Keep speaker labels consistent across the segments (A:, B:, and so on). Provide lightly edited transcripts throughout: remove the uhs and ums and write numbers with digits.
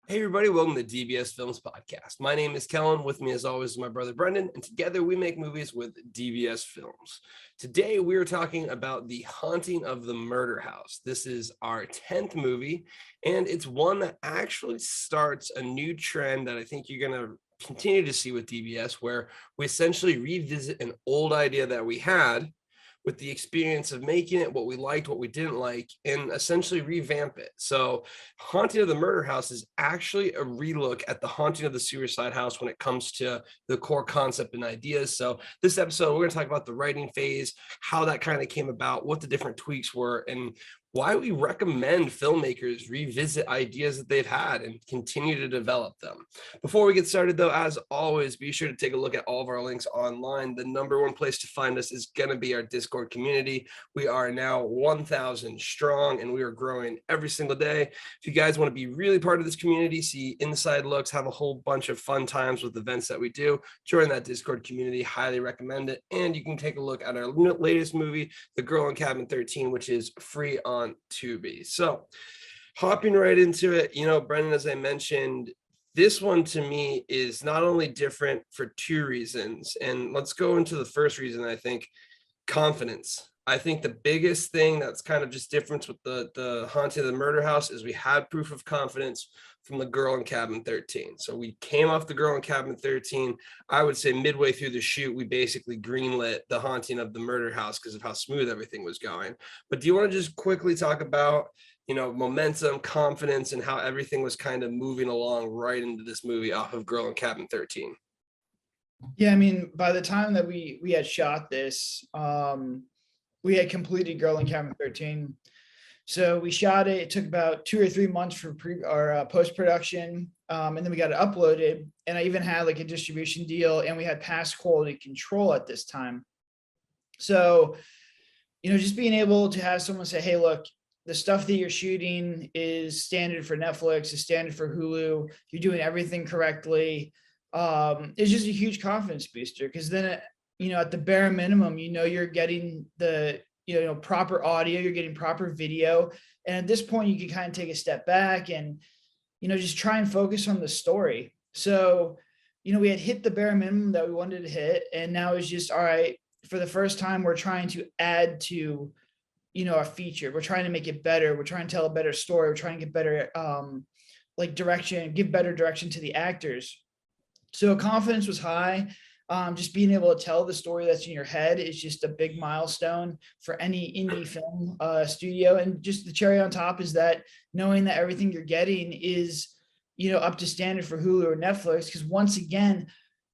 A: Hey everybody, welcome to DBS Films Podcast. My name is Kellen. With me as always is my brother Brendan, and together we make movies with DBS Films. Today we are talking about The Haunting of the Murder House. This is our 10th movie, and it's one that actually starts a new trend that I think you're going to continue to see with DBS, where we essentially revisit an old idea that we had with the experience of making it, what we liked, what we didn't like, and essentially revamp it. So Haunting of the Murder House is actually a relook at the Haunting of the Suicide House when it comes to the core concept and ideas. So this episode, we're going to talk about the writing phase, how that kind of came about, what the different tweaks were, and why we recommend filmmakers revisit ideas that they've had and continue to develop them. Before we get started, though, as always, be sure to take a look at all of our links online. The number one place to find us is going to be our Discord community. We are now 1,000 strong, and we are growing every single day. If you guys want to be really part of this community, see inside looks, have a whole bunch of fun times with events that we do, join that Discord community. Highly recommend it. And you can take a look at our latest movie, The Girl in Cabin 13, which is free on Tubi. So hopping right into it, Brendan, as I mentioned, this one to me is not only different for two reasons. And let's go into the first reason. I think confidence. I think the biggest thing that's kind of just difference with the Haunting of the Murder House is we had proof of confidence from The Girl in Cabin 13. So we came off The Girl in Cabin 13. I would say midway through the shoot, we basically greenlit the Haunting of the Murder House because of how smooth everything was going. But do you want to just quickly talk about, momentum, confidence, and how everything was kind of moving along right into this movie off of Girl in Cabin 13?
B: Yeah, I mean, by the time that we had shot this, we had completed Girl in Cabin 13. So we shot it. It took about 2 or 3 months for post production, and then we got it uploaded. And I even had like a distribution deal, and we had past quality control at this time. So, just being able to have someone say, "Hey, look, the stuff that you're shooting is standard for Netflix, is standard for Hulu. You're doing everything correctly." It's just a huge confidence booster because then, at the bare minimum, you're getting the proper audio, you're getting proper video, and at this point you can kind of take a step back and just try and focus on the story. So we had hit the bare minimum that we wanted to hit, and now it's just all right. For the first time, we're trying to add to a feature. We're trying to make it better. We're trying to tell a better story. We're trying to get better direction, give better direction to the actors. So confidence was high. Just being able to tell the story that's in your head is just a big milestone for any indie film studio. And just the cherry on top is that knowing that everything you're getting is, up to standard for Hulu or Netflix. Because once again,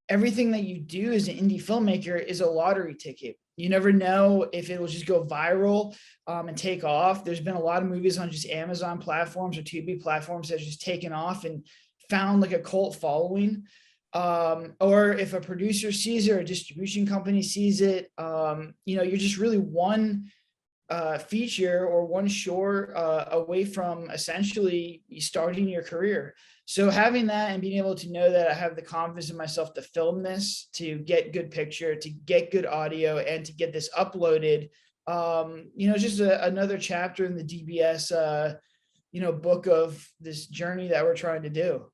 B: everything that you do as an indie filmmaker is a lottery ticket. You never know if it will just go viral and take off. There's been a lot of movies on just Amazon platforms or Tubi platforms that have just taken off and found like a cult following. Or if a producer sees it or a distribution company sees it, you're just really one feature or one short away from essentially starting your career. So having that and being able to know that I have the confidence in myself to film this, to get good picture, to get good audio, and to get this uploaded, just another chapter in the DBS, book of this journey that we're trying to do.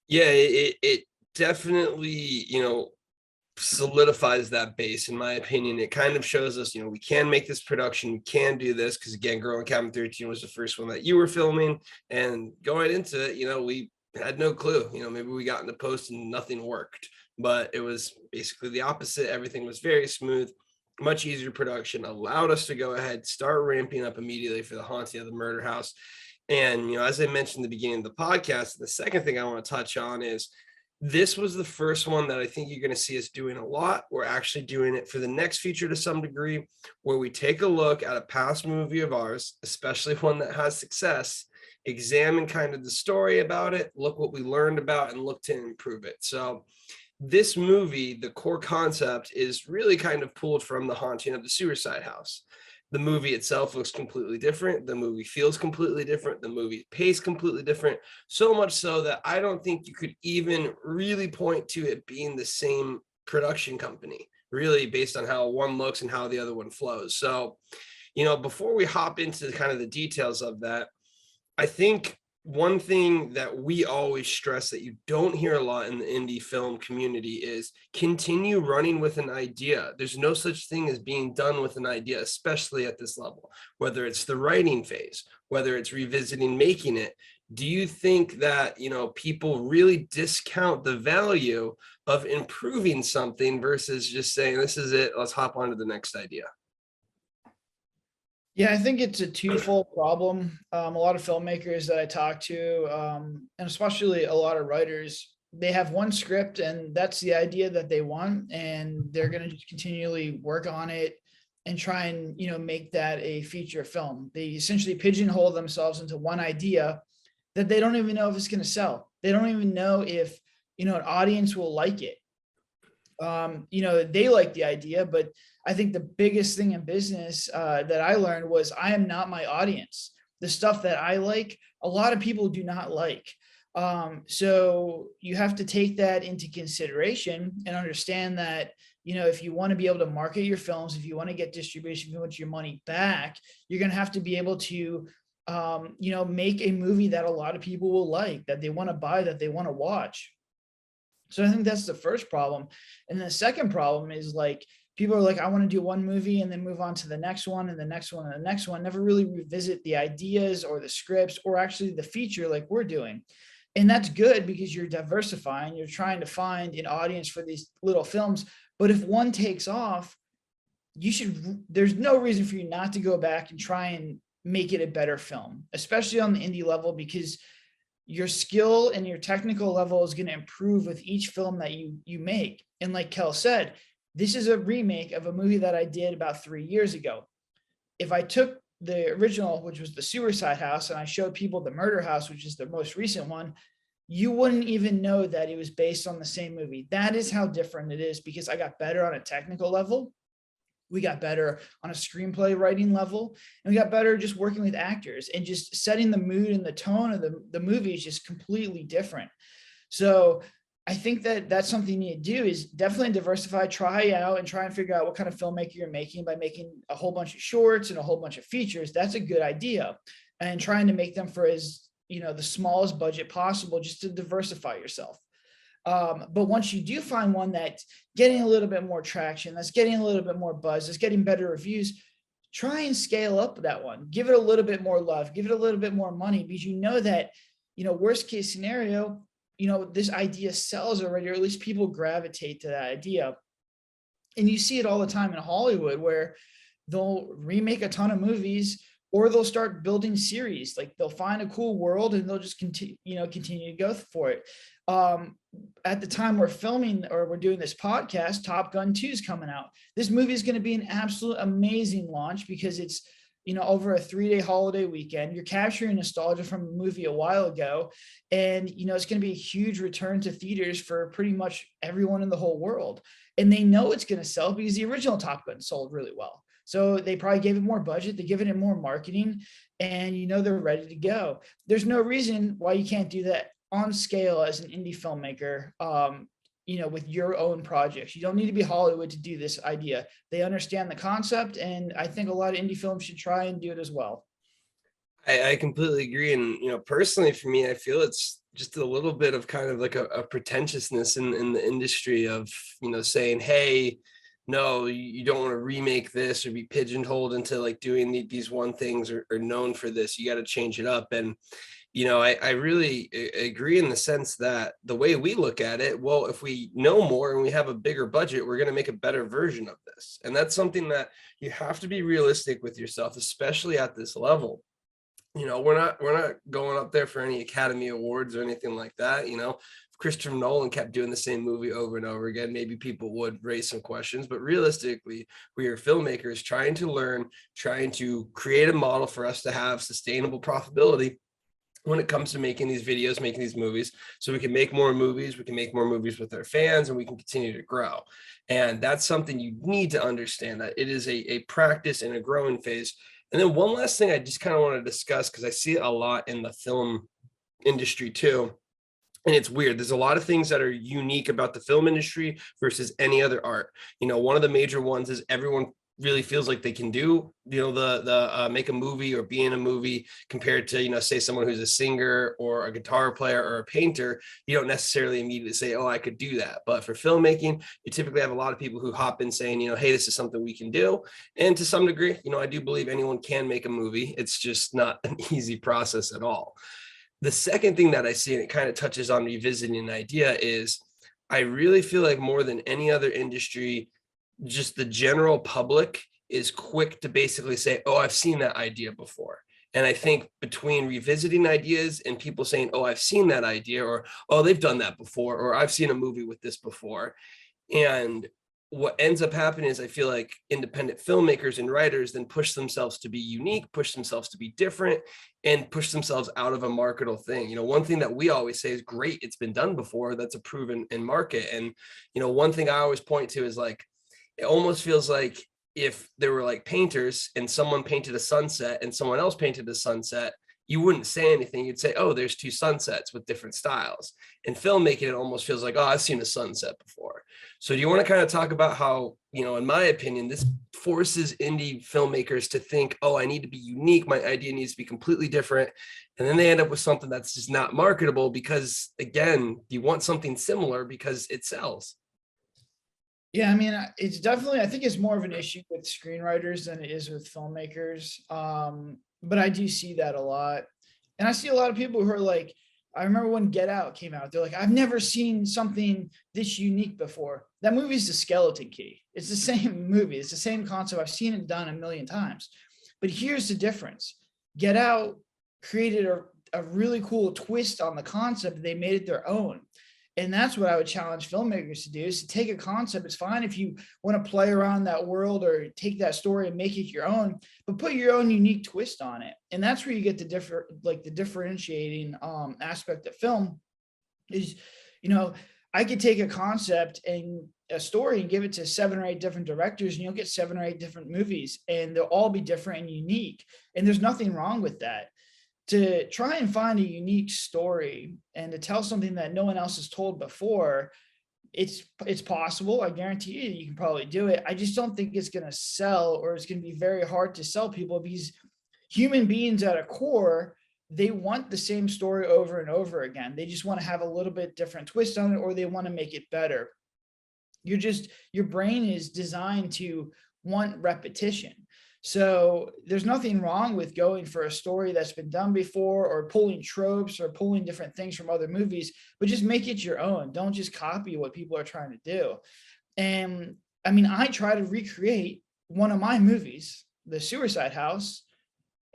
A: Yeah, it definitely, solidifies that base, in my opinion. It kind of shows us, we can make this production, we can do this, because again, Girl in Cabin 13 was the first one that you were filming, and going into it, we had no clue. Maybe we got into post and nothing worked, but it was basically the opposite. Everything was very smooth, much easier production, allowed us to go ahead, start ramping up immediately for the Haunting of the Murder House. And, as I mentioned in the beginning of the podcast, the second thing I want to touch on is this was the first one that I think you're going to see us doing a lot. We're actually doing it for the next feature to some degree, where we take a look at a past movie of ours, especially one that has success, examine kind of the story about it, look what we learned about, and look to improve it. So this movie, the core concept is really kind of pulled from The Haunting of the Suicide House. The movie itself looks completely different. The movie feels completely different. The movie pace completely different. So much so that I don't think you could even really point to it being the same production company, really, based on how one looks and how the other one flows. So, before we hop into kind of the details of that, I think one thing that we always stress that you don't hear a lot in the indie film community is continue running with an idea. There's no such thing as being done with an idea, especially at this level, whether it's the writing phase, whether it's revisiting making it. Do you think that, people really discount the value of improving something versus just saying, this is it, let's hop on to the next idea?
B: Yeah, I think it's a twofold problem. A lot of filmmakers that I talk to, and especially a lot of writers, they have one script and that's the idea that they want, and they're going to just continually work on it and try and, make that a feature film. They essentially pigeonhole themselves into one idea that they don't even know if it's going to sell. They don't even know if, an audience will like it. They like the idea, but I think the biggest thing in business that I learned was I am not my audience. The stuff that I like, a lot of people do not like. So you have to take that into consideration and understand that, if you want to be able to market your films, if you want to get distribution, if you want your money back, you're going to have to be able to, make a movie that a lot of people will like, that they want to buy, that they want to watch. So I think that's the first problem. And the second problem is like, people are like, I want to do one movie and then move on to the next one and the next one and the next one, never really revisit the ideas or the scripts or actually the feature like we're doing. And that's good because you're diversifying, you're trying to find an audience for these little films. But if one takes off, there's no reason for you not to go back and try and make it a better film, especially on the indie level, because your skill and your technical level is going to improve with each film that you make. And like Kel said, this is a remake of a movie that I did about 3 years ago. If I took the original, which was the Suicide House, and I showed people the Murder House, which is the most recent one, you wouldn't even know that it was based on the same movie. That is how different it is, because I got better on a technical level. We got better on a screenplay writing level, and we got better just working with actors and just setting the mood and the tone of the movie is just completely different. So I think that that's something you need to do, is definitely diversify, try out and try and figure out what kind of filmmaker you're making by making a whole bunch of shorts and a whole bunch of features. That's a good idea. And trying to make them for as, the smallest budget possible, just to diversify yourself. But once you do find one that's getting a little bit more traction, that's getting a little bit more buzz, that's getting better reviews, try and scale up that one. Give it a little bit more love, give it a little bit more money, because you know that, worst case scenario, this idea sells already, or at least people gravitate to that idea. And you see it all the time in Hollywood, where they'll remake a ton of movies, or they'll start building series. Like they'll find a cool world and they'll just continue to go for it. At the time we're filming or we're doing this podcast, Top Gun 2 is coming out. This movie is going to be an absolute amazing launch, because it's, over a 3-day holiday weekend. You're capturing nostalgia from a movie a while ago. And, it's going to be a huge return to theaters for pretty much everyone in the whole world. And they know it's going to sell because the original Top Gun sold really well. So they probably gave it more budget, they give it more marketing, and they're ready to go. There's no reason why you can't do that on scale as an indie filmmaker, with your own projects. You don't need to be Hollywood to do this idea. They understand the concept, and I think a lot of indie films should try and do it as well.
A: I completely agree. And, personally for me, I feel it's just a little bit of kind of like a pretentiousness in the industry of, saying, hey, no, you don't want to remake this or be pigeonholed into like doing these one things or known for this. You got to change it up. And, I really agree in the sense that the way we look at it, well, if we know more and we have a bigger budget, we're going to make a better version of this. And that's something that you have to be realistic with yourself, especially at this level. We're not going up there for any Academy Awards or anything like that. If Christopher Nolan kept doing the same movie over and over again, maybe people would raise some questions. But realistically, we are filmmakers trying to learn, trying to create a model for us to have sustainable profitability when it comes to making these videos, making these movies, so we can make more movies, we can make more movies with our fans, and we can continue to grow. And that's something you need to understand, that it is a practice and a growing phase. And then one last thing I just kind of want to discuss, because I see it a lot in the film industry too. And it's weird. There's a lot of things that are unique about the film industry versus any other art. One of the major ones is everyone really feels like they can do, the make a movie or be in a movie, compared to, say someone who's a singer or a guitar player or a painter. You don't necessarily immediately say, oh, I could do that. But for filmmaking, you typically have a lot of people who hop in saying, hey, this is something we can do. And to some degree, I do believe anyone can make a movie. It's just not an easy process at all. The second thing that I see, and it kind of touches on revisiting an idea, is I really feel like more than any other industry, just the general public is quick to basically say, oh, I've seen that idea before. And I think between revisiting ideas and people saying, oh, I've seen that idea, or, oh, they've done that before, or I've seen a movie with this before. And what ends up happening is I feel like independent filmmakers and writers then push themselves to be unique, push themselves to be different, and push themselves out of a marketable thing. One thing that we always say is, great, it's been done before, that's a proven in market. And, one thing I always point to is, like, it almost feels like if there were like painters and someone painted a sunset and someone else painted a sunset, you wouldn't say anything. You'd say, oh, there's two sunsets with different styles. In filmmaking, it almost feels like, oh, I've seen a sunset before. So do you want to kind of talk about how, in my opinion, this forces indie filmmakers to think, oh, I need to be unique. My idea needs to be completely different. And then they end up with something that's just not marketable because, again, you want something similar because it sells.
B: Yeah, I mean, it's definitely, I think it's more of an issue with screenwriters than it is with filmmakers. But I do see that a lot. And I see a lot of people who are like, I remember when Get Out came out, they're like, I've never seen something this unique before. That movie's The Skeleton Key. It's the same movie. It's the same concept. I've seen it done a million times. But here's the difference. Get Out created a really cool twist on the concept. They made it their own. And that's what I would challenge filmmakers to do, is to take a concept. It's fine if you want to play around that world or take that story and make it your own, but put your own unique twist on it. And that's where you get the differentiating aspect of film is, I could take a concept and a story and give it to 7 or 8 different directors, and you'll get 7 or 8 different movies, and they'll all be different and unique. And there's nothing wrong with that. To try and find a unique story and to tell something that no one else has told before, it's possible. I guarantee you can probably do it. I just don't think it's going to sell, or it's going to be very hard to sell people, because human beings at a core, they want the same story over and over again. They just want to have a little bit different twist on it, or they want to make it better. Your brain is designed to want repetition. So there's nothing wrong with going for a story that's been done before, or pulling tropes or pulling different things from other movies, but just make it your own. Don't just copy what people are trying to do. And I mean, I try to recreate one of my movies, The Suicide House,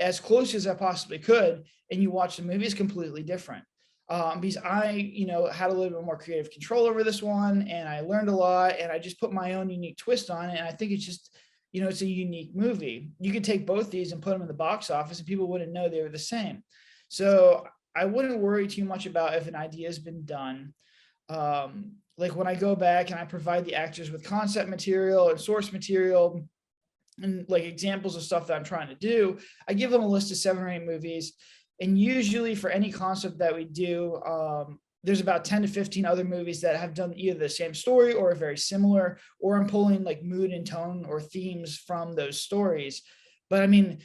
B: as close as I possibly could. And you watch the movie, it's completely different. Because I, had a little bit more creative control over this one, and I learned a lot, and I just put my own unique twist on it. And I think it's just, it's a unique movie. You could take both these and put them in the box office and people wouldn't know they were the same. So I wouldn't worry too much about if an idea has been done. Like when I go back and I provide the actors with concept material and source material and like examples of stuff that I'm trying to do, I give them a list of 7 or 8 movies. And usually for any concept that we do, there's about 10 to 15 other movies that have done either the same story or very similar, or I'm pulling like mood and tone or themes from those stories. But I mean,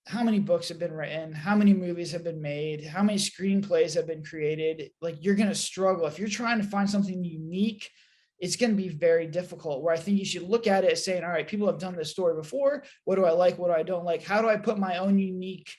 B: how many books have been written? How many movies have been made? How many screenplays have been created? Like, you're going to struggle. If you're trying to find something unique, it's going to be very difficult. Where I think you should look at it as saying, all right, people have done this story before. What do I like? What do I don't like? How do I put my own unique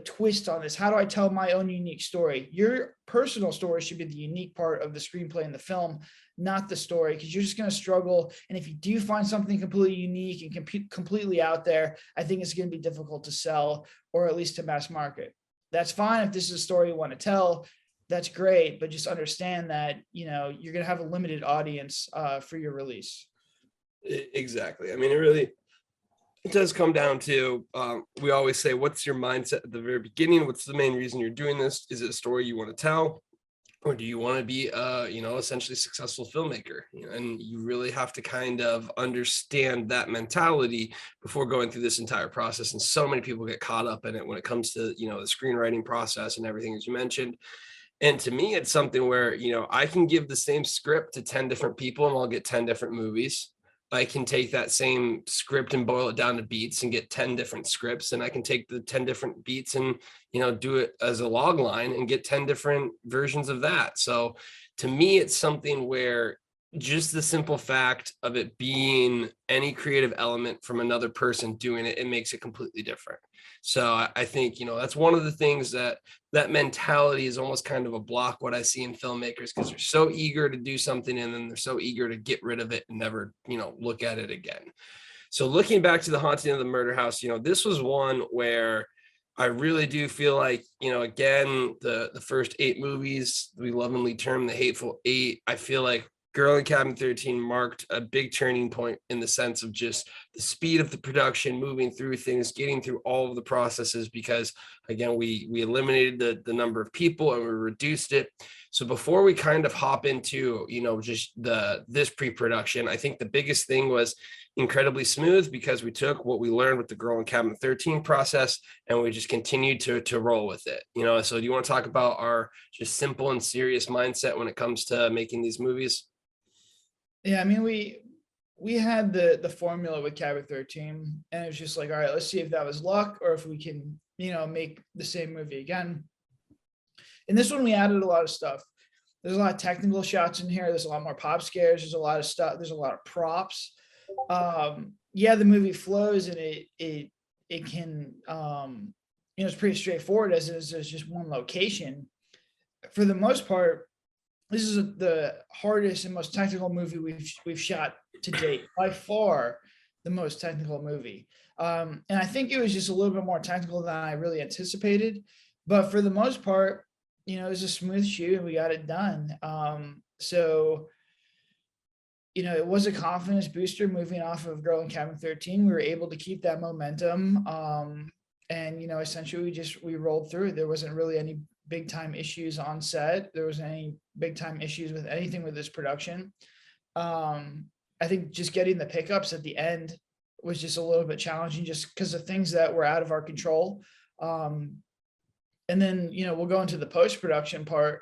B: twist on this? How do I tell my own unique story? Your personal story should be the unique part of the screenplay and the film, not the story, because you're just going to struggle. And if you do find something completely unique and completely out there, I think it's going to be difficult to sell, or at least to mass market. That's fine if this is a story you want to tell. That's great, but just understand that you're going to have a limited audience for your release.
A: Exactly. I mean, it does come down to, we always say, what's your mindset at the very beginning? What's the main reason you're doing this? Is it a story you want to tell? Or do you want to be essentially successful filmmaker? And you really have to kind of understand that mentality before going through this entire process. And so many people get caught up in it when it comes to, the screenwriting process and everything, as you mentioned. And to me, it's something where, I can give the same script to 10 different people and I'll get 10 different movies. I can take that same script and boil it down to beats and get 10 different scripts. And I can take the 10 different beats and, do it as a log line and get 10 different versions of that. So to me, it's something where just the simple fact of it being any creative element from another person doing it, it makes it completely different. So I think, that's one of the things that mentality is almost kind of a block what I see in filmmakers, because they're so eager to do something and then they're so eager to get rid of it and never, look at it again. So looking back to The Haunting of the Murder House, this was one where I really do feel like, again, the first 8 movies, we lovingly term the Hateful Eight. I feel like Girl in Cabin 13 marked a big turning point in the sense of just the speed of the production, moving through things, getting through all of the processes, because again, we eliminated the number of people and we reduced it. So before we kind of hop into, just this pre-production, I think the biggest thing was incredibly smooth, because we took what we learned with the Girl in Cabin 13 process and we just continued to roll with it. So do you want to talk about our just simple and serious mindset when it comes to making these movies?
B: Yeah, I mean, we had the formula with Cabin 13, and it was just like, all right, let's see if that was luck or if we can, make the same movie again. In this one, we added a lot of stuff. There's a lot of technical shots in here. There's a lot more pop scares. There's a lot of stuff. There's a lot of props. Yeah, the movie flows and it can, it's pretty straightforward as it is. There's just one location. For the most part, this is the hardest and most technical movie we've shot to date, by far the most technical movie. And I think it was just a little bit more technical than I really anticipated, but for the most part, it was a smooth shoot and we got it done. So it was a confidence booster moving off of Girl in Cabin 13. We were able to keep that momentum. And essentially we rolled through. There wasn't really any big time issues on set. There wasn't any big time issues with anything with this production. I think just getting the pickups at the end was just a little bit challenging, just because of things that were out of our control. And then, we'll go into the post-production part.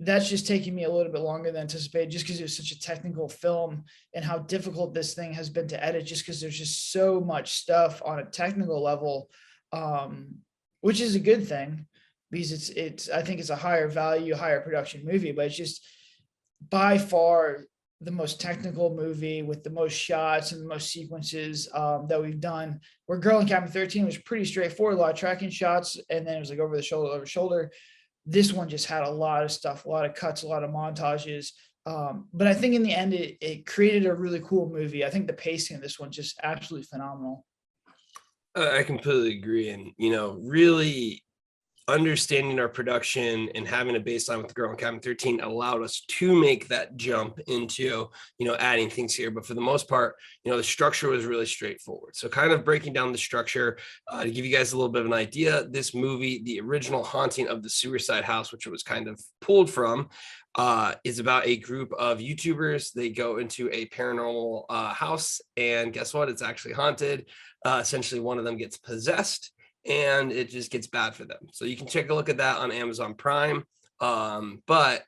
B: That's just taking me a little bit longer than anticipated, just because it was such a technical film and how difficult this thing has been to edit, just because there's just so much stuff on a technical level, which is a good thing, because I think it's a higher value, higher production movie, but it's just by far the most technical movie with the most shots and the most sequences that we've done. Where Girl in Cabin 13 was pretty straightforward, a lot of tracking shots, and then it was like over the shoulder. This one just had a lot of stuff, a lot of cuts, a lot of montages. But I think in the end, it created a really cool movie. I think the pacing of this one just absolutely phenomenal.
A: I completely agree. And, really understanding our production and having a baseline with the Girl in Cabin 13 allowed us to make that jump into, adding things here. But for the most part, the structure was really straightforward. So kind of breaking down the structure, to give you guys a little bit of an idea, this movie, the original Haunting of the Suicide House, which it was kind of pulled from, is about a group of YouTubers. They go into a paranormal house, and guess what? It's actually haunted. Essentially, one of them gets possessed, and it just gets bad for them. So you can take a look at that on Amazon Prime. But,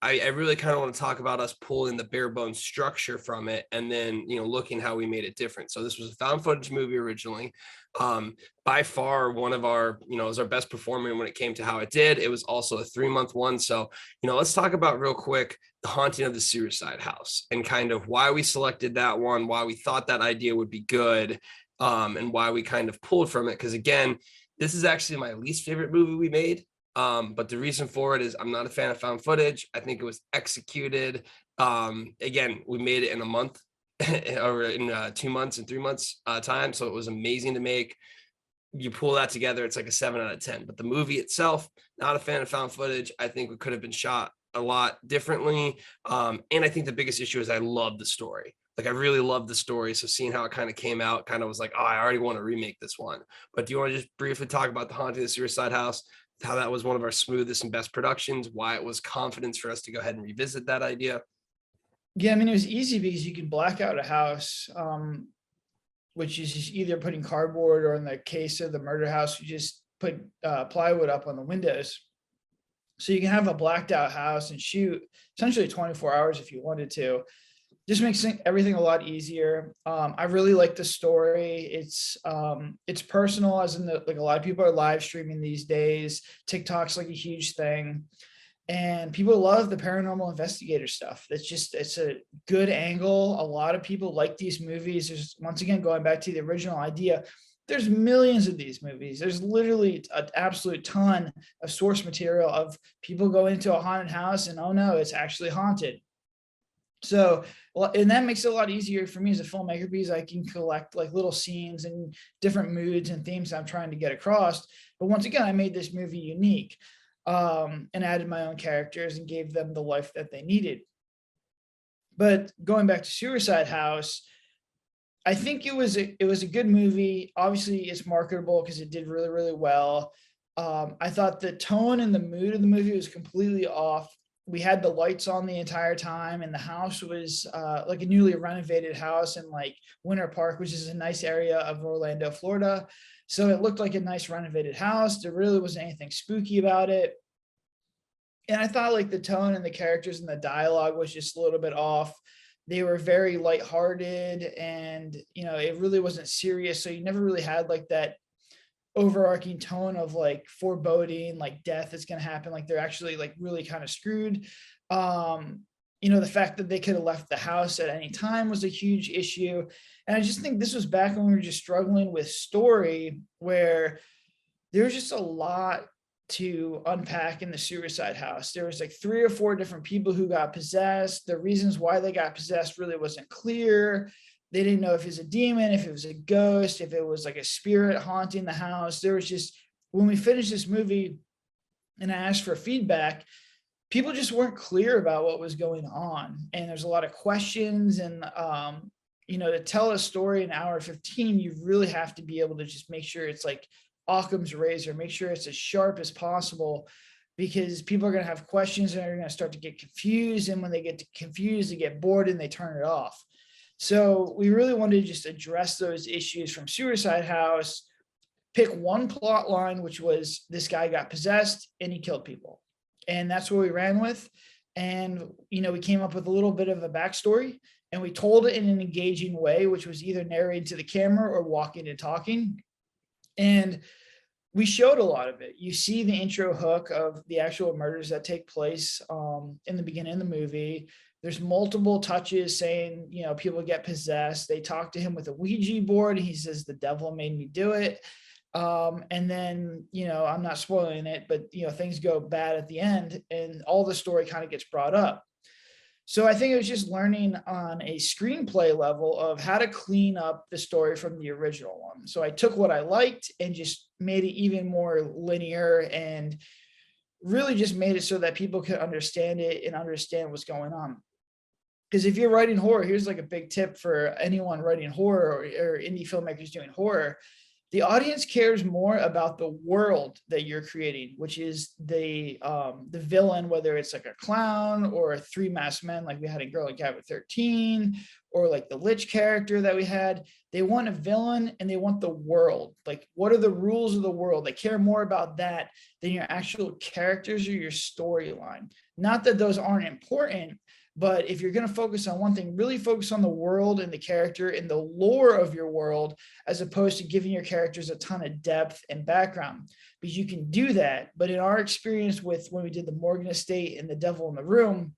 A: I really kind of want to talk about us pulling the bare bones structure from it and then, looking how we made it different. So this was a found footage movie originally. By far one of our, it was our best performing when it came to how it did. It was also a 3-month one. So, let's talk about real quick The Haunting of the Suicide House and kind of why we selected that one, why we thought that idea would be good, and why we kind of pulled from it. Because again, this is actually my least favorite movie we made. But the reason for it is I'm not a fan of found footage. I think it was executed. Again, we made it in a month or in 2 months and 3 months time. So it was amazing to make. You pull that together, it's like a 7 out of 10. But the movie itself, not a fan of found footage. I think it could have been shot a lot differently. And I think the biggest issue is I love the story. Like I really loved the story. So seeing how it kind of came out kind of was like, oh, I already want to remake this one. But do you want to just briefly talk about The Haunting of the Suicide House, how that was one of our smoothest and best productions, why it was confidence for us to go ahead and revisit that idea?
B: Yeah, I mean, it was easy because you could black out a house, which is just either putting cardboard, or in the case of the murder house, you just put plywood up on the windows. So you can have a blacked out house and shoot essentially 24 hours if you wanted to. just makes everything a lot easier. I really like the story. It's personal, as in like a lot of people are live streaming these days. TikTok's like a huge thing, and people love the paranormal investigator stuff. It's a good angle. A lot of people like these movies. There's, once again, going back to the original idea, there's millions of these movies. There's literally an absolute ton of source material of people go into a haunted house and, oh no, it's actually haunted. So, and that makes it a lot easier for me as a filmmaker, because I can collect like little scenes and different moods and themes I'm trying to get across. But once again, I made this movie unique, and added my own characters and gave them the life that they needed. But going back to Suicide House, I think it was a good movie. Obviously, it's marketable because it did really, really well. I thought the tone and the mood of the movie was completely off. We had the lights on the entire time, and the house was like a newly renovated house in like Winter Park, which is a nice area of Orlando, Florida. So it looked like a nice renovated house. There really wasn't anything spooky about it. And I thought like the tone and the characters and the dialogue was just a little bit off. They were very lighthearted, and it really wasn't serious. So you never really had like that overarching tone of like foreboding, like death is going to happen, like they're actually like really kind of screwed. The fact that they could have left the house at any time was a huge issue. And I just think this was back when we were just struggling with story, where there's just a lot to unpack in the Suicide House. There was like 3 or 4 different people who got possessed. The reasons why they got possessed really wasn't clear. They didn't know if it was a demon, if it was a ghost, if it was like a spirit haunting the house. There was just, when we finished this movie and I asked for feedback, people just weren't clear about what was going on. And there's a lot of questions. And, to tell a story in 1:15, you really have to be able to just make sure it's like Occam's razor, make sure it's as sharp as possible, because people are going to have questions and they're going to start to get confused. And when they get confused, they get bored and they turn it off. So we really wanted to just address those issues from Suicide House, pick one plot line, which was this guy got possessed and he killed people. And that's what we ran with. And, we came up with a little bit of a backstory, and we told it in an engaging way, which was either narrated to the camera or walking and talking. And we showed a lot of it. You see the intro hook of the actual murders that take place in the beginning of the movie. There's multiple touches saying, people get possessed. They talk to him with a Ouija board. And he says, the devil made me do it. And then, I'm not spoiling it, but, things go bad at the end and all the story kind of gets brought up. So I think it was just learning on a screenplay level of how to clean up the story from the original one. So I took what I liked and just made it even more linear, and really just made it so that people could understand it and understand what's going on. Because if you're writing horror, here's like a big tip for anyone writing horror or indie filmmakers doing horror. The audience cares more about the world that you're creating, which is the villain, whether it's like a clown or a 3 masked men like we had in Girl and Cabin 13, or like the Lich character that we had. They want a villain and they want the world. Like, what are the rules of the world? They care more about that than your actual characters or your storyline. Not that those aren't important, but if you're going to focus on one thing, really focus on the world and the character and the lore of your world, as opposed to giving your characters a ton of depth and background, because you can do that. But in our experience with when we did the Morgan Estate and The Devil in the Room,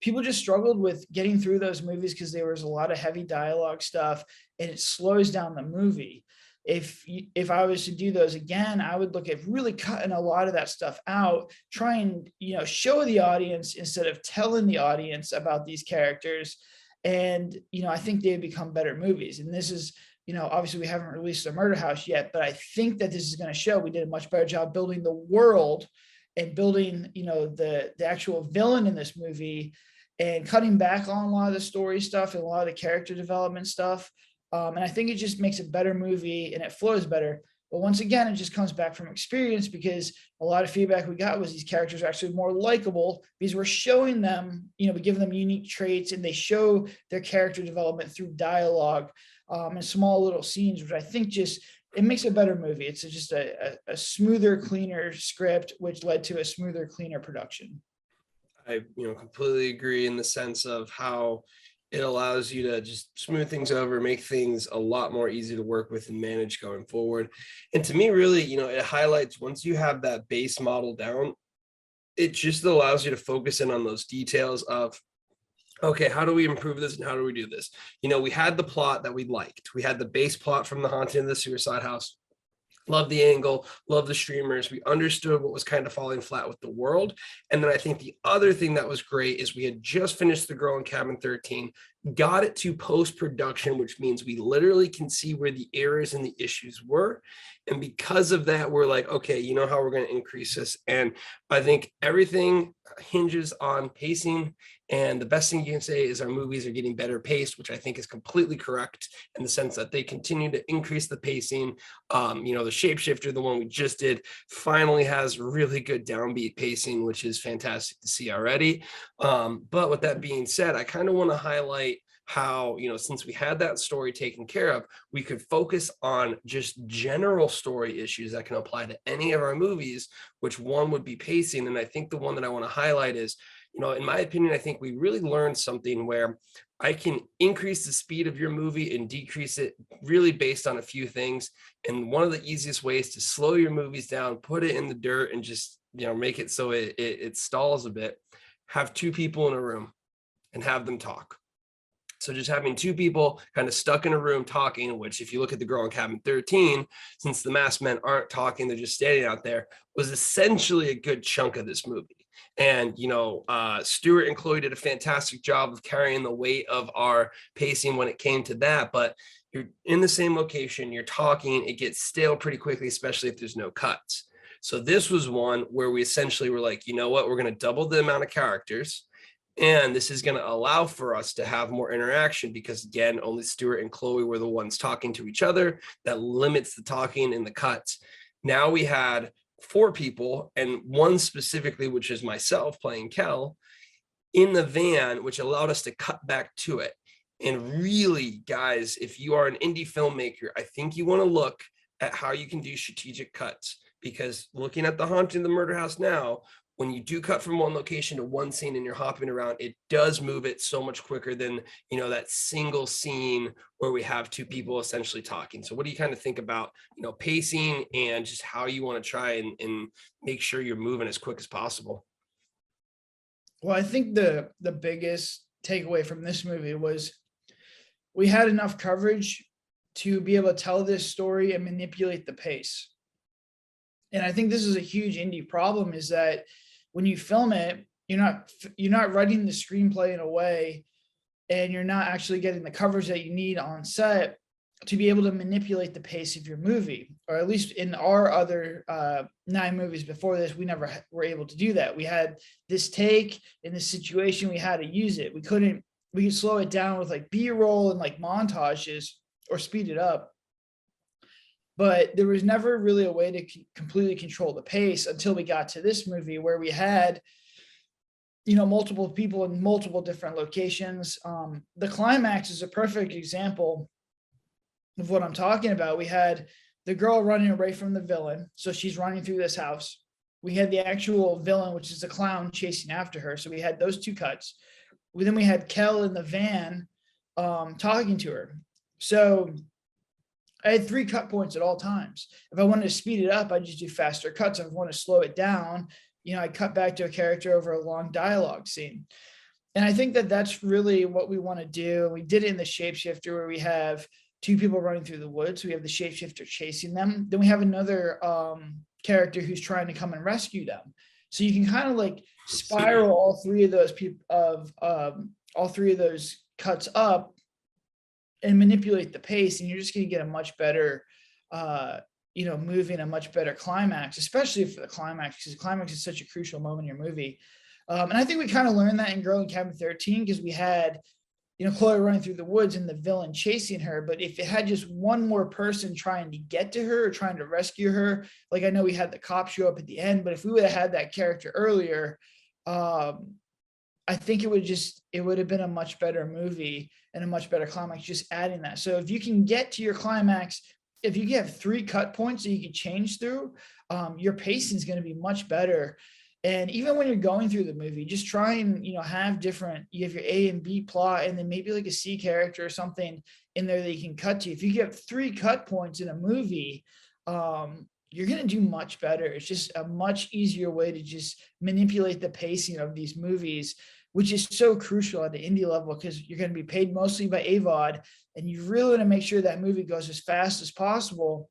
B: people just struggled with getting through those movies because there was a lot of heavy dialogue stuff and it slows down the movie. If I was to do those again, I would look at really cutting a lot of that stuff out, try and, show the audience instead of telling the audience about these characters. And, I think they'd become better movies. And this is, obviously we haven't released The Murder House yet, but I think that this is going to show we did a much better job building the world and building, the actual villain in this movie, and cutting back on a lot of the story stuff and a lot of the character development stuff. And I think it just makes a better movie and it flows better. But once again, it just comes back from experience, because a lot of feedback we got was these characters are actually more likable because we're showing them, we give them unique traits and they show their character development through dialogue and small little scenes, which I think just, it makes a better movie. It's just a smoother, cleaner script, which led to a smoother, cleaner production.
A: I, completely agree in the sense of how it allows you to just smooth things over, make things a lot more easy to work with and manage going forward. And to me, really, it highlights once you have that base model down, it just allows you to focus in on those details of, okay, how do we improve this and how do we do this? We had the plot that we liked. We had the base plot from The Haunting of the Suicide House. Love the angle, love the streamers. We understood what was kind of falling flat with the world. And then I think the other thing that was great is we had just finished The Girl in Cabin 13, got it to post-production, which means we literally can see where the errors and the issues were. And because of that, we're like, okay, you know how we're going to increase this. And I think everything hinges on pacing. And the best thing you can say is our movies are getting better paced, which I think is completely correct in the sense that they continue to increase the pacing. The Shapeshifter, the one we just did, finally has really good downbeat pacing, which is fantastic to see already. But with that being said, I kind of want to highlight how, since we had that story taken care of, we could focus on just general story issues that can apply to any of our movies, which one would be pacing. And I think the one that I want to highlight is, in my opinion, I think we really learned something where I can increase the speed of your movie and decrease it really based on a few things. And one of the easiest ways to slow your movies down, put it in the dirt and just, make it so it stalls a bit, have two people in a room and have them talk. So just having two people kind of stuck in a room talking, which if you look at The Girl in Cabin 13, since the masked men aren't talking, they're just standing out there, was essentially a good chunk of this movie. And, Stuart and Chloe did a fantastic job of carrying the weight of our pacing when it came to that. But you're in the same location, you're talking, it gets stale pretty quickly, especially if there's no cuts. So this was one where we essentially were like, you know what, we're going to double the amount of characters. And this is going to allow for us to have more interaction because, again, only Stuart and Chloe were the ones talking to each other. That limits the talking and the cuts. Now we had 4 people and one specifically, which is myself playing Kel, in the van, which allowed us to cut back to it. And really, guys, if you are an indie filmmaker, I think you want to look at how you can do strategic cuts, because looking at The Haunting of the Murder House now, when you do cut from one location to one scene and you're hopping around, it does move it so much quicker than, that single scene where we have 2 people essentially talking. So what do you kind of think about, pacing and just how you want to try and make sure you're moving as quick as possible?
B: Well, I think the biggest takeaway from this movie was we had enough coverage to be able to tell this story and manipulate the pace. And I think this is a huge indie problem, is that when you film it, you're not writing the screenplay in a way, and you're not actually getting the coverage that you need on set to be able to manipulate the pace of your movie. Or at least in our other 9 movies before this, we never were able to do that. We had this take in this situation, we had to use it. We could slow it down with like B-roll and like montages or speed it up. But there was never really a way to completely control the pace until we got to this movie, where we had, multiple people in multiple different locations. The climax is a perfect example of what I'm talking about. We had the girl running away from the villain, so she's running through this house. We had the actual villain, which is a clown, chasing after her. So we had those 2 cuts. Then we had Kel in the van talking to her. So I had 3 cut points at all times. If I wanted to speed it up, I'd just do faster cuts. If I want to slow it down, I cut back to a character over a long dialogue scene. And I think that that's really what we want to do. We did it in The Shapeshifter, where we have 2 people running through the woods. We have the Shapeshifter chasing them. Then we have another character who's trying to come and rescue them. So you can kind of like spiral all 3 of those all 3 of those cuts up and manipulate the pace, and you're just going to get a much better, movie and a much better climax, especially for the climax, because the climax is such a crucial moment in your movie. And I think we kind of learned that in Girl in Cabin 13, because we had, Chloe running through the woods and the villain chasing her. But if it had just one more person trying to get to her or trying to rescue her, like I know we had the cop show up at the end, but if we would have had that character earlier, I think it would have been a much better movie and a much better climax, just adding that. So if you can get to your climax, if you have 3 cut points that you can change through, your pacing is going to be much better. And even when you're going through the movie, just try and, have different, you have your A and B plot, and then maybe like a C character or something in there that you can cut to. If you get 3 cut points in a movie, you're going to do much better. It's just a much easier way to just manipulate the pacing of these movies, which is so crucial at the indie level, because you're going to be paid mostly by AVOD, and you really want to make sure that movie goes as fast as possible.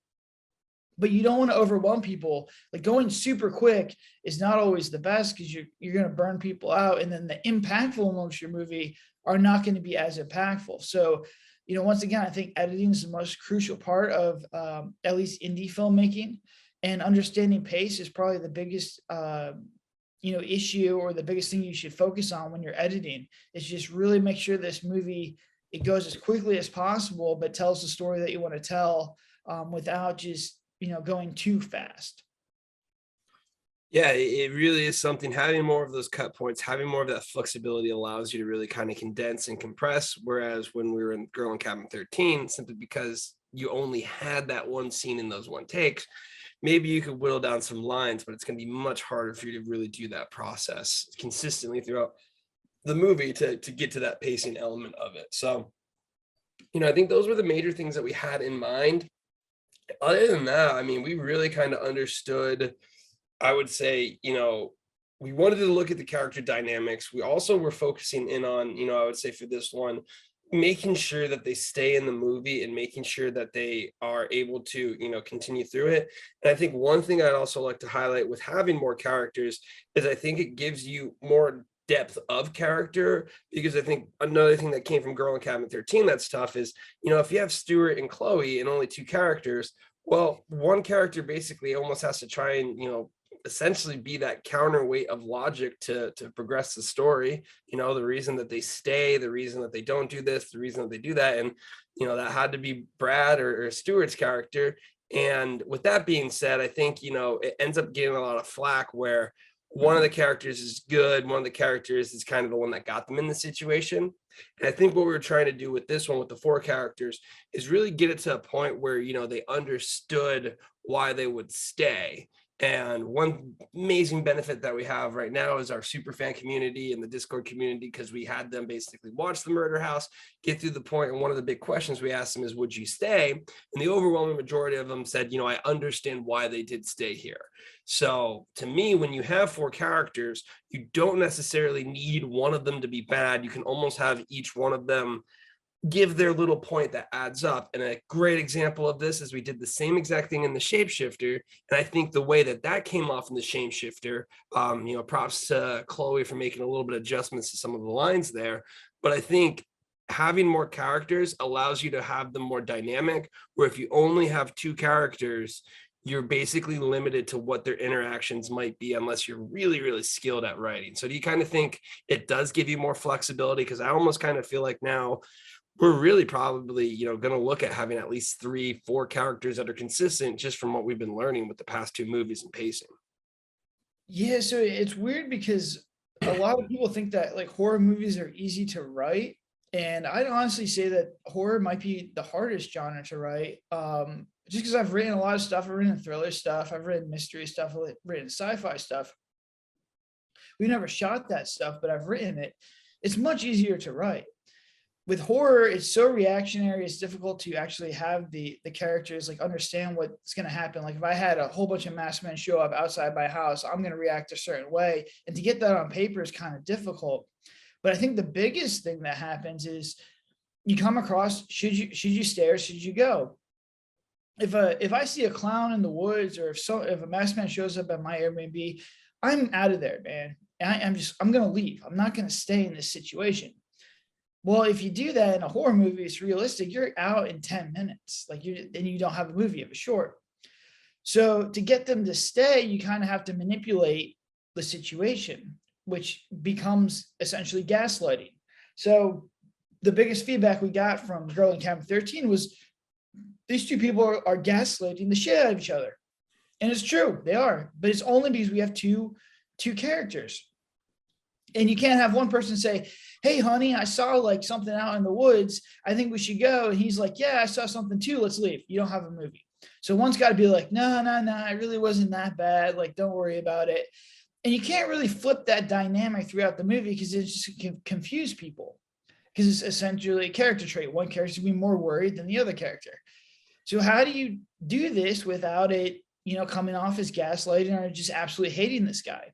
B: But you don't want to overwhelm people. Like, going super quick is not always the best, because you're going to burn people out, and then the impactful moments of your movie are not going to be as impactful. So, once again, I think editing is the most crucial part of at least indie filmmaking, and understanding pace is probably the biggest issue, or the biggest thing you should focus on when you're editing. Is just really make sure this movie, it goes as quickly as possible, but tells the story that you want to tell, without just going too fast.
A: Yeah, it really is something. Having more of those cut points, having more of that flexibility allows you to really kind of condense and compress. Whereas when we were in Girl in Cabin 13, simply because you only had that one scene in those one takes, maybe you could whittle down some lines, but it's going to be much harder for you to really do that process consistently throughout the movie to get to that pacing element of it. So, I think those were the major things that we had in mind. Other than that, I mean, we really kind of understood, I would say, we wanted to look at the character dynamics. We also were focusing in on, I would say for this one, making sure that they stay in the movie and making sure that they are able to, continue through it. And I think one thing I'd also like to highlight with having more characters is I think it gives you more depth of character, because I think another thing that came from Girl in Cabin 13 that's tough is, if you have Stuart and Chloe and only 2 characters, well, one character basically almost has to try and, essentially be that counterweight of logic to progress the story. The reason that they stay, the reason that they don't do this, the reason that they do that. And, that had to be Brad or Stuart's character. And with that being said, I think, it ends up getting a lot of flack where one of the characters is good, one of the characters is kind of the one that got them in the situation. And I think what we were trying to do with this one, with the 4 characters, is really get it to a point where, they understood why they would stay. And one amazing benefit that we have right now is our super fan community and the Discord community, because we had them basically watch the murder house, get through the point. And one of the big questions we asked them is, would you stay? And the overwhelming majority of them said, I understand why they did stay here. So to me, when you have 4 characters, you don't necessarily need one of them to be bad. You can almost have each one of them give their little point that adds up. And a great example of this is we did the same exact thing in the Shapeshifter. And I think the way that came off in the Shapeshifter, props to Chloe for making a little bit of adjustments to some of the lines there. But I think having more characters allows you to have them more dynamic, where if you only have 2 characters, you're basically limited to what their interactions might be, unless you're really, really skilled at writing. So do you kind of think it does give you more flexibility? Because I almost kind of feel like now we're really probably, going to look at having at least 3-4 characters that are consistent, just from what we've been learning with the past 2 movies and pacing.
B: Yeah, so it's weird because a lot of people think that like horror movies are easy to write. And I'd honestly say that horror might be the hardest genre to write. Just because I've written a lot of stuff. I've written thriller stuff. I've written mystery stuff. I've written sci-fi stuff. We never shot that stuff, but I've written it. It's much easier to write. With horror, it's so reactionary. It's difficult to actually have the characters like understand what's going to happen. Like if I had a whole bunch of masked men show up outside my house, I'm going to react a certain way. And to get that on paper is kind of difficult. But I think the biggest thing that happens is you come across, should you stay or should you go? If I see a clown in the woods, or if a masked man shows up at my Airbnb, I'm out of there, man. And I'm going to leave. I'm not going to stay in this situation. Well, if you do that in a horror movie, it's realistic. You're out in 10 minutes. And you don't have a movie, you have a short. So to get them to stay, you kind of have to manipulate the situation, which becomes essentially gaslighting. So the biggest feedback we got from Girl in Cabin 13 was these 2 people are gaslighting the shit out of each other. And it's true, they are, but it's only because we have two characters. And you can't have one person say, hey, honey, I saw like something out in the woods. I think we should go. And he's like, yeah, I saw something too. Let's leave. You don't have a movie. So one's got to be like, no, it really wasn't that bad. Like, don't worry about it. And you can't really flip that dynamic throughout the movie because it just can confuse people, because it's essentially a character trait. One character will be more worried than the other character. So how do you do this without it, coming off as gaslighting or just absolutely hating this guy?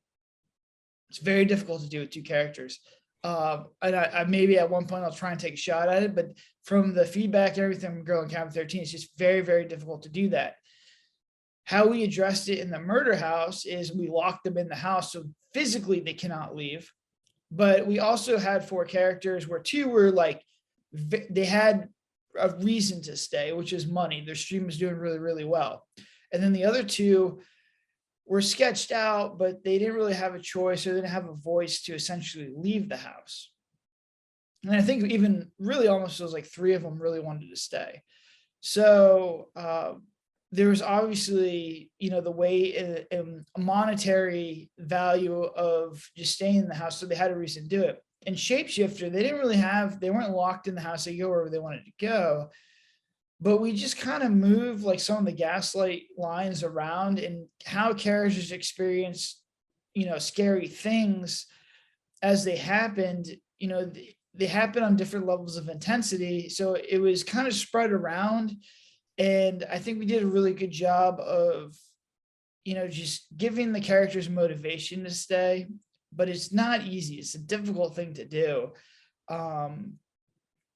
B: It's very difficult to do with two characters. And I maybe at one point I'll try and take a shot at it, but from the feedback and everything from Girl Encounter 13, it's just very, very difficult to do that. How we addressed it in the murder house is we locked them in the house, so physically they cannot leave. But we also had 4 characters where 2 were like, they had a reason to stay, which is money. Their stream was doing really, really well. And then the other 2 were sketched out, but they didn't really have a choice, or they didn't have a voice to essentially leave the house. And I think even really almost was like 3 of them really wanted to stay. So there was obviously, the way a monetary value of just staying in the house. So they had a reason to do it. And Shapeshifter, they weren't locked in the house. They go wherever they wanted to go. But we just kind of moved like some of the gaslight lines around, and how characters experience, scary things as they happened. They happen on different levels of intensity. So it was kind of spread around. And I think we did a really good job of, just giving the characters motivation to stay, but it's not easy. It's a difficult thing to do.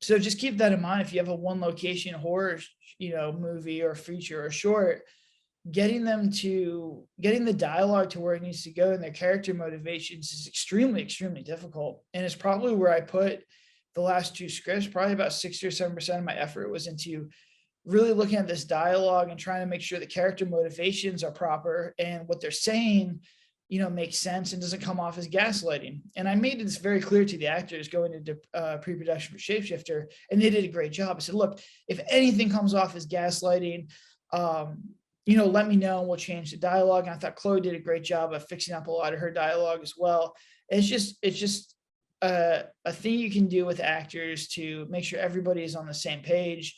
B: So just keep that in mind. If you have a one location horror, movie or feature or short, getting the dialogue to where it needs to go and their character motivations is extremely, extremely difficult. And it's probably where I put the last 2 scripts. Probably about 60 or 7% of my effort was into really looking at this dialogue and trying to make sure the character motivations are proper and what they're saying, makes sense and doesn't come off as gaslighting. And I made this very clear to the actors going into pre-production for Shapeshifter, and they did a great job. I said, look, if anything comes off as gaslighting, let me know and we'll change the dialogue. And I thought Chloe did a great job of fixing up a lot of her dialogue as well. It's just a thing you can do with actors to make sure everybody is on the same page.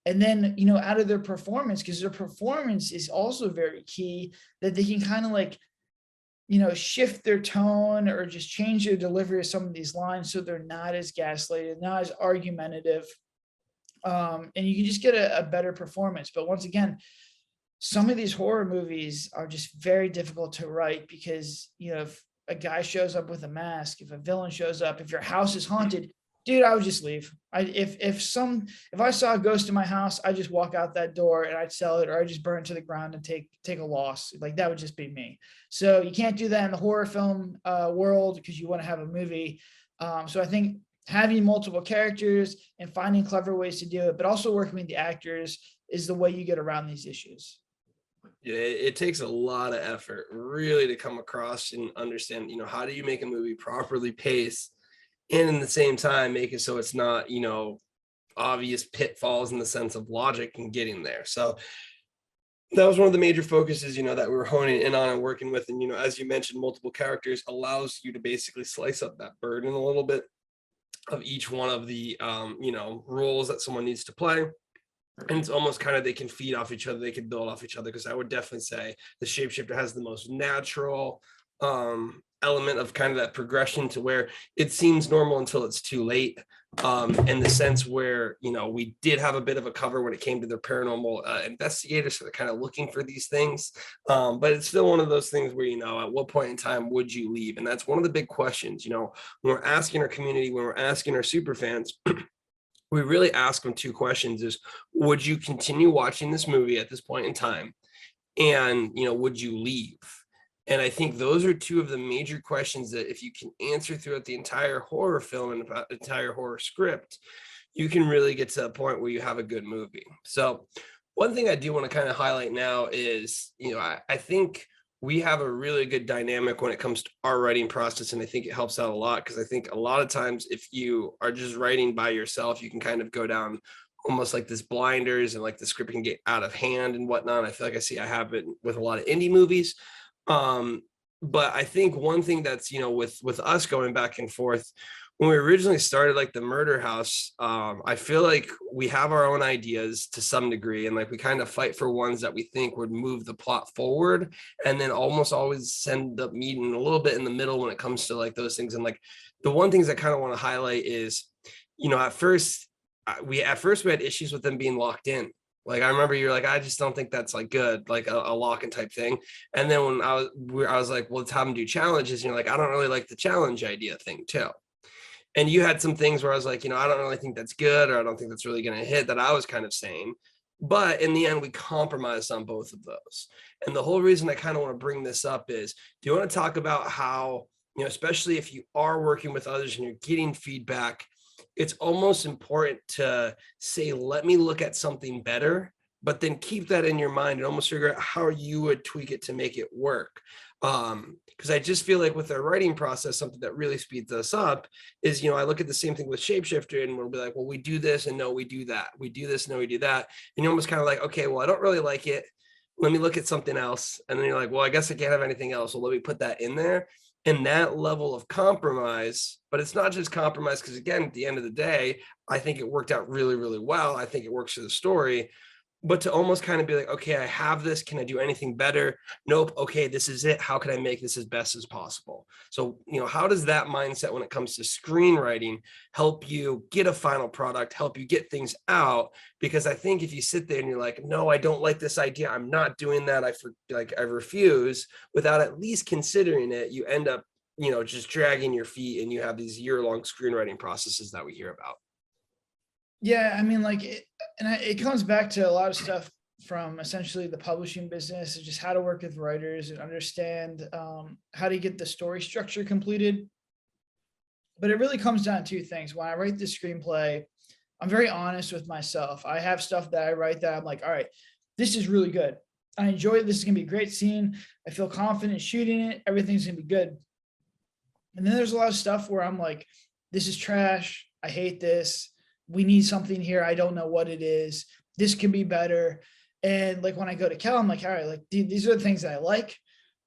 B: And then, out of their performance, because their performance is also very key, that they can kind of like, shift their tone or just change their delivery of some of these lines so they're not as gaslighted, not as argumentative. And you can just get a better performance. But once again, some of these horror movies are just very difficult to write because, if a guy shows up with a mask, if a villain shows up, if your house is haunted, dude, I would just leave. If I saw a ghost in my house, I'd just walk out that door and I'd sell it, or I'd just burn it to the ground and take a loss. Like that would just be me. So you can't do that in the horror film world because you want to have a movie. So I think having multiple characters and finding clever ways to do it, but also working with the actors is the way you get around these issues.
A: Yeah, it takes a lot of effort really to come across and understand, how do you make a movie properly paced and in the same time make it so it's not, obvious pitfalls in the sense of logic and getting there. So that was one of the major focuses, that we were honing in on and working with. And, as you mentioned, multiple characters allows you to basically slice up that burden a little bit of each one of the, roles that someone needs to play. And it's almost kind of, they can feed off each other. They can build off each other. Because I would definitely say the Shapeshifter has the most natural element of kind of that progression to where it seems normal until it's too late. In the sense where, we did have a bit of a cover when it came to their paranormal investigators. So they're kind of looking for these things. But it's still one of those things where, at what point in time would you leave? And that's one of the big questions, when we're asking our community, when we're asking our super fans, we really ask them 2 questions is, would you continue watching this movie at this point in time? And, would you leave? And I think those are 2 of the major questions that if you can answer throughout the entire horror film and the entire horror script, you can really get to a point where you have a good movie. So one thing I do want to kind of highlight now is, I think we have a really good dynamic when it comes to our writing process. And I think it helps out a lot because I think a lot of times if you are just writing by yourself, you can kind of go down almost like this blinders and like the script can get out of hand and whatnot. I feel like I have it with a lot of indie movies. But I think one thing that's, with us going back and forth, when we originally started like the Murder House, I feel like we have our own ideas to some degree, and like we kind of fight for ones that we think would move the plot forward, and then almost always end up meeting a little bit in the middle when it comes to like those things. And like the one things I kind of want to highlight is, at first we had issues with them being locked in. Like I remember you're like, I just don't think that's like good, like a lock and type thing. And then when I was like, well, let's have them do challenges. And you're like, I don't really like the challenge idea thing too. And you had some things where I was like, I don't really think that's good, or I don't think that's really going to hit, that I was kind of saying. But in the end, we compromised on both of those. And the whole reason I kind of want to bring this up is, do you want to talk about how, especially if you are working with others and you're getting feedback, it's almost important to say, let me look at something better, but then keep that in your mind and almost figure out how you would tweak it to make it work. Because I just feel like with our writing process, something that really speeds us up is, I look at the same thing with Shapeshifter, and we'll be like, well, we do this and no, we do that. We do this, no, we do that. And you're almost kind of like, okay, well, I don't really like it. Let me look at something else. And then you're like, well, I guess I can't have anything else. So let me put that in there. And that level of compromise, but it's not just compromise, because again, at the end of the day, I think it worked out really, really well. I think it works for the story. But to almost kind of be like, okay, I have this. Can I do anything better? Nope. Okay, this is it. How can I make this as best as possible? So, how does that mindset when it comes to screenwriting help you get a final product, help you get things out? Because I think if you sit there and you're like, no, I don't like this idea, I'm not doing that, I refuse, without at least considering it, you end up, just dragging your feet, and you have these year-long screenwriting processes that we hear about.
B: Yeah, I mean, like, it comes back to a lot of stuff from essentially the publishing business, and just how to work with writers and understand how to get the story structure completed. But it really comes down to two things. When I write the screenplay, I'm very honest with myself. I have stuff that I write that I'm like, all right, this is really good. I enjoy it. This is gonna be a great scene. I feel confident shooting it. Everything's gonna be good. And then there's a lot of stuff where I'm like, this is trash. I hate this. We need something here. I don't know what it is. This can be better. And like when I go to Kel, I'm like, all right, like these are the things that I like.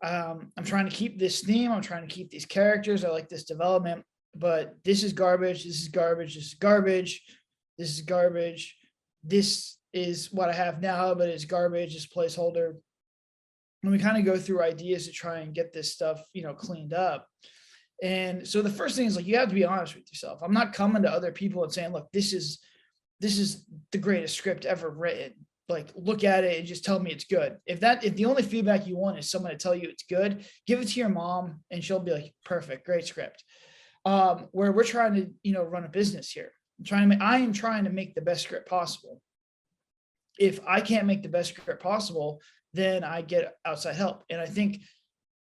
B: I'm trying to keep this theme. I'm trying to keep these characters. I like this development, but this is garbage. This is garbage. This is garbage. This is garbage. This is what I have now, but it's garbage. It's placeholder. And we kind of go through ideas to try and get this stuff, cleaned up. And so the first thing is, like, you have to be honest with yourself. I'm not coming to other people and saying, look, this is the greatest script ever written. Like, look at it and just tell me it's good. If the only feedback you want is someone to tell you it's good, give it to your mom and she'll be like, perfect, great script. Where we're trying to, run a business here. I am trying to make the best script possible. If I can't make the best script possible, then I get outside help. And I think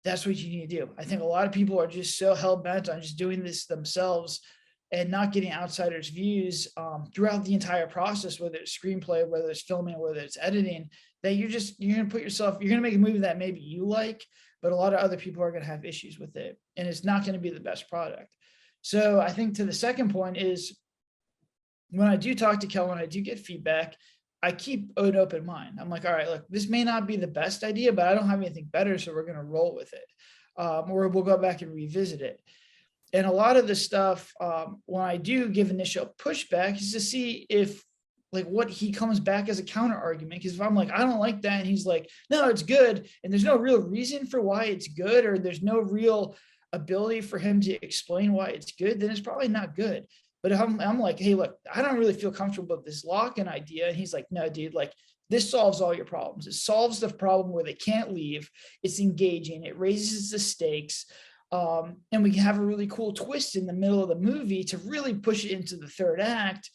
B: that's what you need to do. I think a lot of people are just so hell-bent on just doing this themselves and not getting outsiders' views throughout the entire process, whether it's screenplay, whether it's filming, whether it's editing, that you're going to make a movie that maybe you like, but a lot of other people are going to have issues with it, and it's not going to be the best product. So I think to the second point is, when I do talk to Kellen, I do get feedback, I keep an open mind. I'm like, all right, look, this may not be the best idea, but I don't have anything better, so we're going to roll with it. Or we'll go back and revisit it. And a lot of the stuff, when I do give initial pushback, is to see if, like, what he comes back as a counter argument. Because if I'm like, I don't like that, and he's like, no, it's good, and there's no real reason for why it's good, or there's no real ability for him to explain why it's good, then it's probably not good. But if I'm like, hey, look, I don't really feel comfortable with this lock-in idea. And he's like, no, dude, like, this solves all your problems. It solves the problem where they can't leave. It's engaging. It raises the stakes. And we can have a really cool twist in the middle of the movie to really push it into the third act.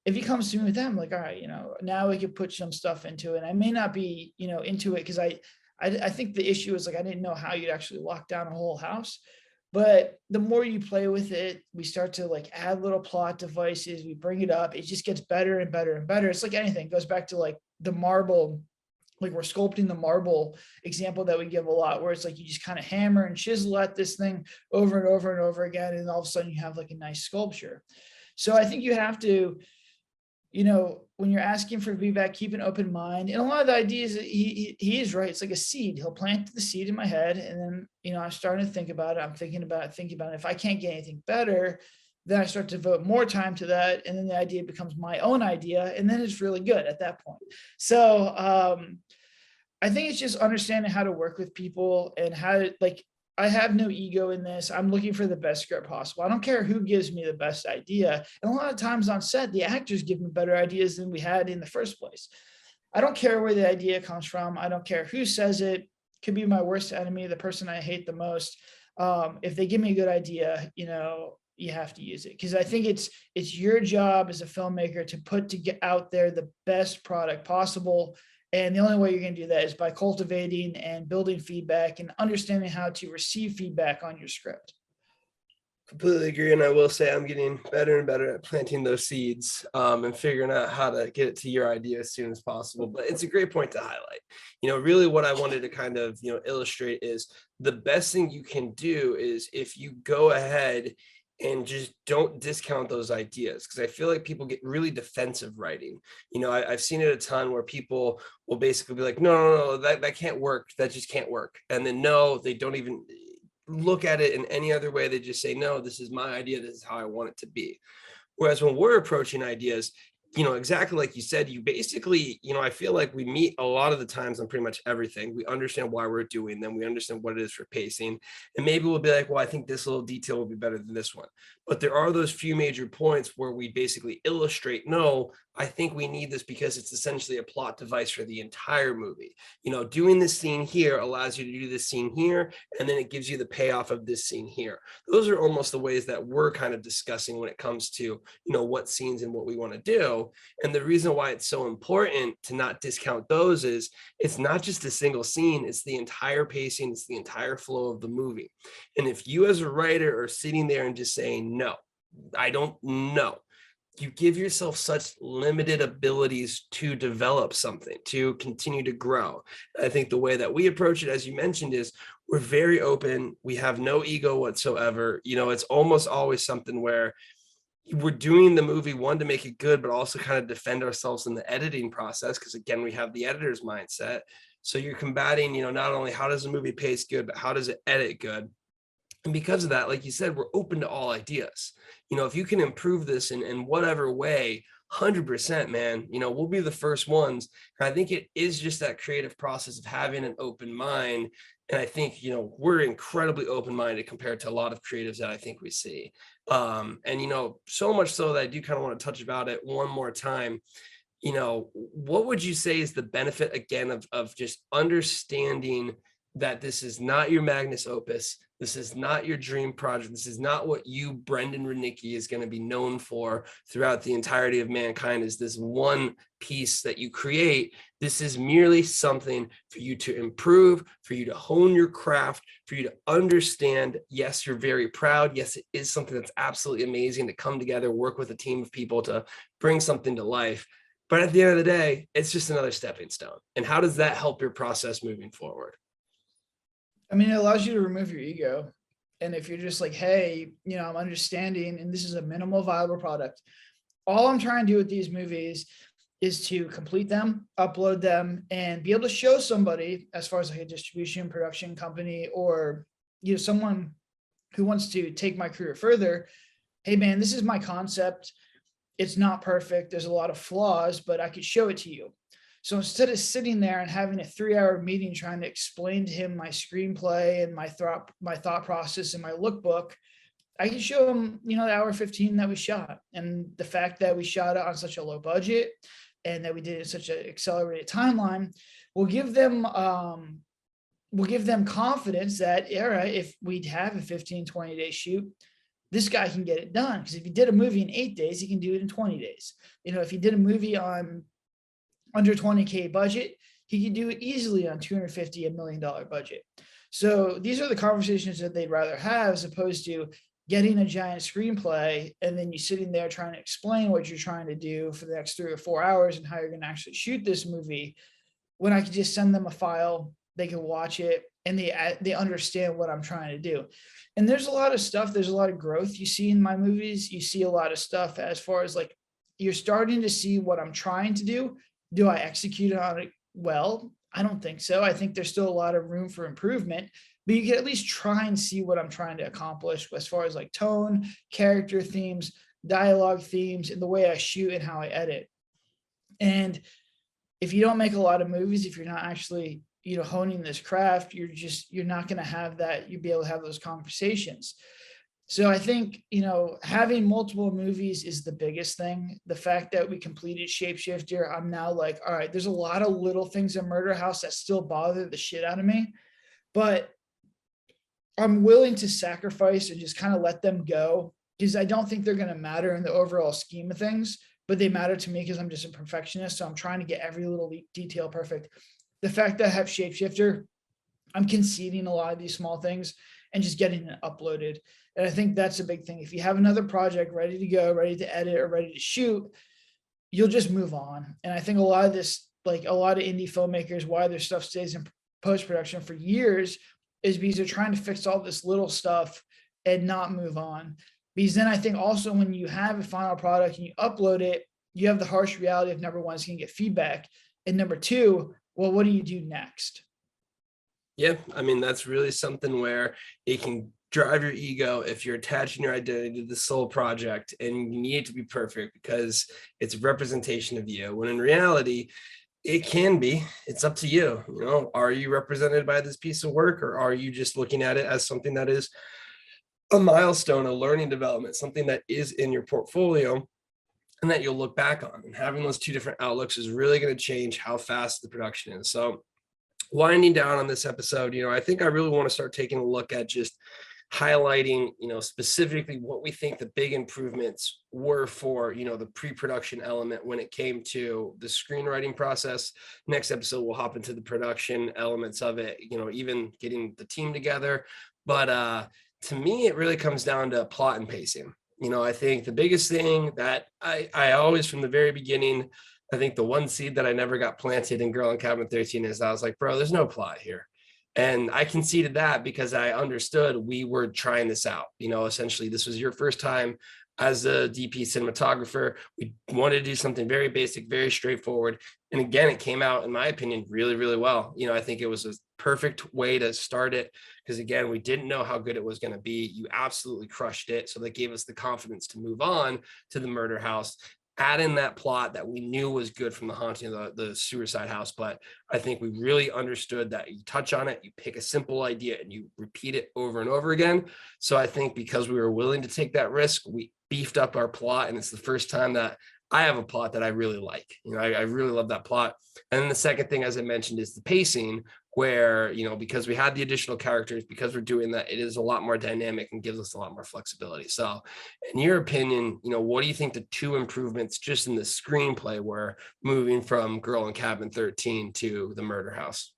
B: If he comes to me with that, I'm like, all right, now we could put some stuff into it. I may not be, into it, because I think the issue is, like, I didn't know how you'd actually lock down a whole house. But the more you play with it, we start to, like, add little plot devices. We bring it up. It just gets better and better and better. It's like anything. It goes back to, like, the marble, like, we're sculpting the marble example that we give a lot, where it's like you just kind of hammer and chisel at this thing over and over and over again. And all of a sudden you have, like, a nice sculpture. So I think you have to when you're asking for feedback, keep an open mind. And a lot of the ideas, he is right. It's like a seed. He'll plant the seed in my head, and then I'm starting to think about it. I'm thinking about it. If I can't get anything better, then I start to devote more time to that, and then the idea becomes my own idea, and then it's really good at that point. So I think it's just understanding how to work with people and how to, like, I have no ego in this. I'm looking for the best script possible. I don't care who gives me the best idea. And a lot of times on set, the actors give me better ideas than we had in the first place. I don't care where the idea comes from. I don't care who says it. Could be my worst enemy, the person I hate the most. If they give me a good idea, you have to use it, because I think it's your job as a filmmaker to get out there the best product possible. And the only way you're going to do that is by cultivating and building feedback and understanding how to receive feedback on your script.
A: Completely agree. And I will say I'm getting better and better at planting those seeds and figuring out how to get it to your idea as soon as possible. But it's a great point to highlight. Really what I wanted to kind of, illustrate is the best thing you can do is if you go ahead and just don't discount those ideas, because I feel like people get really defensive writing. I've seen it a ton where people will basically be like, no, that can't work. That just can't work. And then no, they don't even look at it in any other way. They just say, no, this is my idea. This is how I want it to be. Whereas when we're approaching ideas, exactly like you said, you basically, I feel like we meet a lot of the times on pretty much everything. We understand why we're doing them. We understand what it is for pacing. And maybe we'll be like, well, I think this little detail will be better than this one. But there are those few major points where we basically illustrate, no, I think we need this because it's essentially a plot device for the entire movie. Doing this scene here allows you to do this scene here, and then it gives you the payoff of this scene here. Those are almost the ways that we're kind of discussing when it comes to, what scenes and what we want to do. And the reason why it's so important to not discount those is it's not just a single scene, it's the entire pacing, it's the entire flow of the movie. And if you as a writer are sitting there and just saying, no, I don't know, you give yourself such limited abilities to develop something, to continue to grow. I think the way that we approach it, as you mentioned, is we're very open. We have no ego whatsoever. It's almost always something where we're doing the movie, one, to make it good, but also kind of defend ourselves in the editing process. Because again, we have the editor's mindset. So you're combating, not only how does the movie pace good, but how does it edit good? And because of that, like you said, we're open to all ideas. If you can improve this in whatever way, 100%, man, we'll be the first ones. And I think it is just that creative process of having an open mind. And I think, we're incredibly open-minded compared to a lot of creatives that I think we see. And, so much so that I do kind of want to touch about it one more time. What would you say is the benefit, again, of just understanding that this is not your magnus opus? This is not your dream project. This is not what you, Brendan Rudnicki, is going to be known for throughout the entirety of mankind, is this one piece that you create. This is merely something for you to improve, for you to hone your craft, for you to understand. Yes, you're very proud. Yes, it is something that's absolutely amazing to come together, work with a team of people to bring something to life. But at the end of the day, it's just another stepping stone. And how does that help your process moving forward?
B: It allows you to remove your ego. And if you're just like, hey, I'm understanding, and this is a minimal viable product. All I'm trying to do with these movies is to complete them, upload them, and be able to show somebody, as far as like a distribution production company or, someone who wants to take my career further. Hey man, this is my concept. It's not perfect. There's a lot of flaws, but I could show it to you. So instead of sitting there and having a 3-hour meeting trying to explain to him my screenplay and my thought process and my lookbook, I can show him, the hour 15 that we shot. And the fact that we shot it on such a low budget and that we did it in such an accelerated timeline will give them confidence that, all right, if we have a 15, 20-day shoot, this guy can get it done. Because if he did a movie in 8 days, he can do it in 20 days. If he did a movie on under $20K budget, he could do it easily on $250 $1 million budget. So these are the conversations that they'd rather have, as opposed to getting a giant screenplay and then you sitting there trying to explain what you're trying to do for the next 3 or 4 hours and how you're going to actually shoot this movie. When I could just send them a file, they can watch it and they understand what I'm trying to do. And there's a lot of stuff. There's a lot of growth you see in my movies. You see a lot of stuff as far as like you're starting to see what I'm trying to do. Do I execute on it well? I don't think so. I think there's still a lot of room for improvement, but you can at least try and see what I'm trying to accomplish as far as like tone, character themes, dialogue themes, and the way I shoot and how I edit. And if you don't make a lot of movies, if you're not actually, honing this craft, you're not going to have that. You'll be able to have those conversations. So I think, having multiple movies is the biggest thing. The fact that we completed Shapeshifter, I'm now like, all right, there's a lot of little things in Murder House that still bother the shit out of me, but I'm willing to sacrifice and just kind of let them go, because I don't think they're going to matter in the overall scheme of things, but they matter to me because I'm just a perfectionist. So I'm trying to get every little detail perfect. The fact that I have Shapeshifter, I'm conceding a lot of these small things and just getting it uploaded. And I think that's a big thing. If you have another project ready to go, ready to edit, or ready to shoot, you'll just move on. And I think a lot of this, like a lot of indie filmmakers, why their stuff stays in post-production for years is because they're trying to fix all this little stuff and not move on. Because then I think also when you have a final product and you upload it, you have the harsh reality of number one, it's going to get feedback. And number two, well, what do you do next?
A: Yeah, I mean, that's really something where it can drive your ego if you're attaching your identity to the sole project and you need it to be perfect because it's a representation of you. When in reality, it can be, it's up to you. Are you represented by this piece of work, or are you just looking at it as something that is a milestone, a learning development, something that is in your portfolio and that you'll look back on? And having those two different outlooks is really going to change how fast the production is. So winding down on this episode, I think I really want to start taking a look at just highlighting, specifically what we think the big improvements were for, the pre-production element when it came to the screenwriting process. Next episode, we'll hop into the production elements of it, even getting the team together. But to me, it really comes down to plot and pacing. I think the biggest thing that I always, from the very beginning, I think the one seed that I never got planted in Girl in Cabin 13 is I was like, bro, there's no plot here. And I conceded that because I understood we were trying this out. Essentially, this was your first time as a DP cinematographer. We wanted to do something very basic, very straightforward. And again, it came out, in my opinion, really, really well. I think it was a perfect way to start it because, again, we didn't know how good it was going to be. You absolutely crushed it. So that gave us the confidence to move on to the Murder House. Add in that plot that we knew was good from the haunting of the suicide house. But I think we really understood that you touch on it, you pick a simple idea and you repeat it over and over again. So I think because we were willing to take that risk, we beefed up our plot. And it's the first time that I have a plot that I really like. I really love that plot. And then the second thing, as I mentioned, is the pacing, where, because we had the additional characters, because we're doing that, it is a lot more dynamic and gives us a lot more flexibility. So in your opinion, what do you think the two improvements just in the screenplay were moving from Girl in Cabin 13 to the Murder House?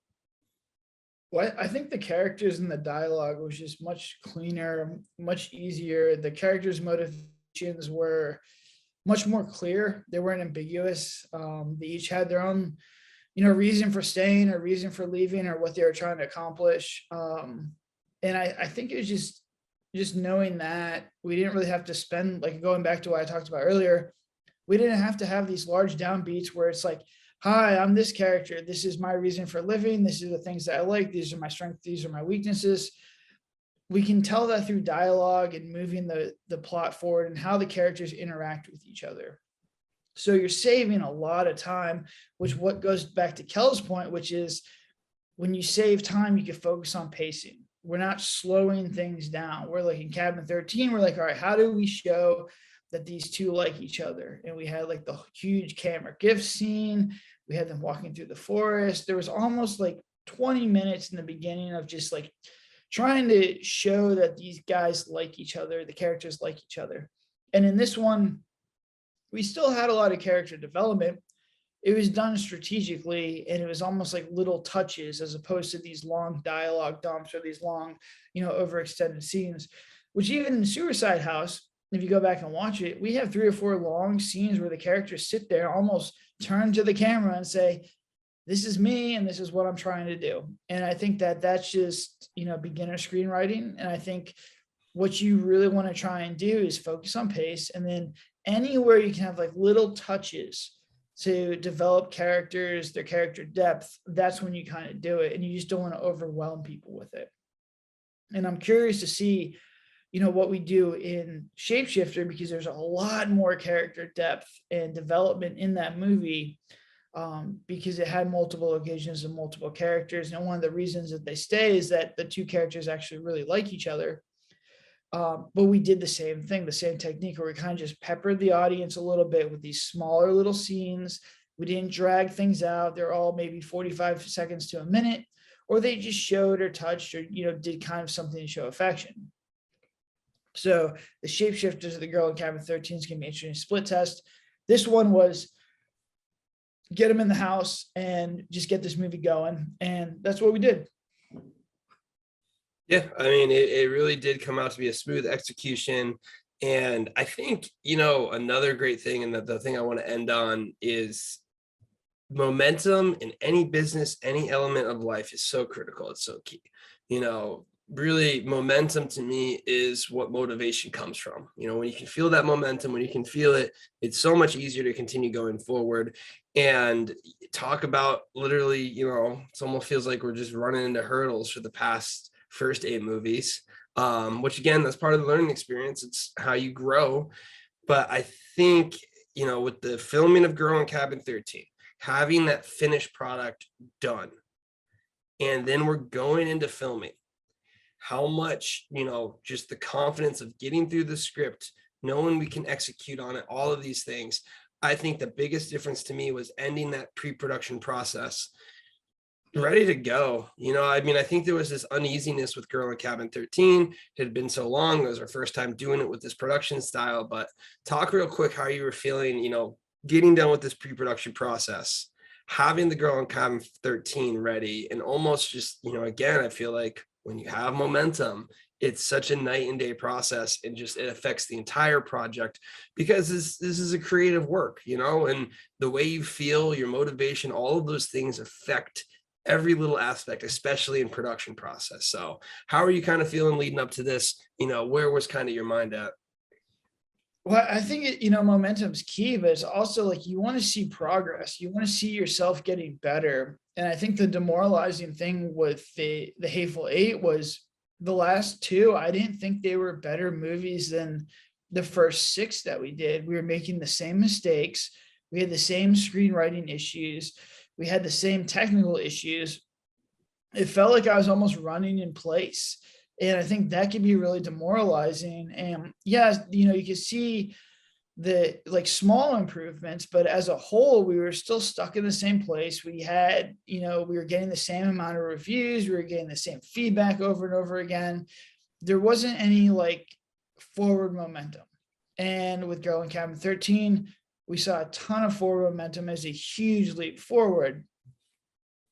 B: Well, I think the characters and the dialogue was just much cleaner, much easier. The characters' motivations were much more clear. They weren't ambiguous. They each had their own reason for staying or reason for leaving or what they were trying to accomplish. And I think it was just knowing that we didn't really have to spend, like going back to what I talked about earlier, we didn't have to have these large downbeats where it's like, hi, I'm this character. This is my reason for living. This is the things that I like. These are my strengths. These are my weaknesses. We can tell that through dialogue and moving the plot forward and how the characters interact with each other. So you're saving a lot of time, which what goes back to Kel's point, which is when you save time, you can focus on pacing. We're not slowing things down. We're like in Cabin 13, we're like, all right, how do we show that these two like each other? And we had like the huge camera gift scene. We had them walking through the forest. There was almost like 20 minutes in the beginning of just like trying to show that these guys like each other, the characters like each other. And in this one, we still had a lot of character development. It was done strategically, and it was almost like little touches as opposed to these long dialogue dumps or these long, overextended scenes, which even in Suicide House, if you go back and watch it, we have 3 or 4 long scenes where the characters sit there, almost turn to the camera and say, this is me and this is what I'm trying to do. And I think that that's just, beginner screenwriting. And I think what you really want to try and do is focus on pace and then anywhere you can have like little touches to develop characters, their character depth, that's when you kind of do it. And you just don't want to overwhelm people with it. And I'm curious to see, what we do in Shapeshifter, because there's a lot more character depth and development in that movie, because it had multiple occasions and multiple characters. And one of the reasons that they stay is that the two characters actually really like each other. But we did the same thing, the same technique, where we kind of just peppered the audience a little bit with these smaller little scenes. We didn't drag things out. They're all maybe 45 seconds to a minute, or they just showed or touched or, did kind of something to show affection. So the Shapeshifters of the Girl in Cabin 13 is going to be interesting split test. This one was get them in the house and just get this movie going. And that's what we did.
A: Yeah, I mean, it really did come out to be a smooth execution. And I think, another great thing, and the thing I want to end on, is momentum in any business, any element of life is so critical. It's so key. Really, momentum to me is what motivation comes from. When you can feel that momentum, when you can feel it, it's so much easier to continue going forward. And talk about literally, it almost feels like we're just running into hurdles for the past first 8 movies, which again, that's part of the learning experience. It's how you grow. But I think, with the filming of Girl in Cabin 13, having that finished product done, and then we're going into filming, how much, just the confidence of getting through the script, knowing we can execute on it, all of these things. I think the biggest difference to me was ending that pre-production process ready to go. I think there was this uneasiness with Girl in Cabin 13. It had been so long. It was our first time doing it with this production style. But talk real quick how you were feeling, getting done with this pre-production process, having the Girl in Cabin 13 ready, and almost just, again, I feel like when you have momentum, it's such a night and day process, and just it affects the entire project, because this is a creative work, and the way you feel, your motivation, all of those things affect every little aspect, especially in production process. So how are you kind of feeling leading up to this? Where was kind of your mind at?
B: Well, I think momentum is key, but it's also like you want to see progress. You want to see yourself getting better. And I think the demoralizing thing with the Hateful Eight was the last 2. I didn't think they were better movies than the first 6 that we did. We were making the same mistakes. We had the same screenwriting issues. We had the same technical issues. It felt like I was almost running in place. And I think that can be really demoralizing. And yeah, you can see the like small improvements, but as a whole, we were still stuck in the same place. We had, we were getting the same amount of reviews. We were getting the same feedback over and over again. There wasn't any like forward momentum. And with Girl in Cabin 13, we saw a ton of forward momentum as a huge leap forward.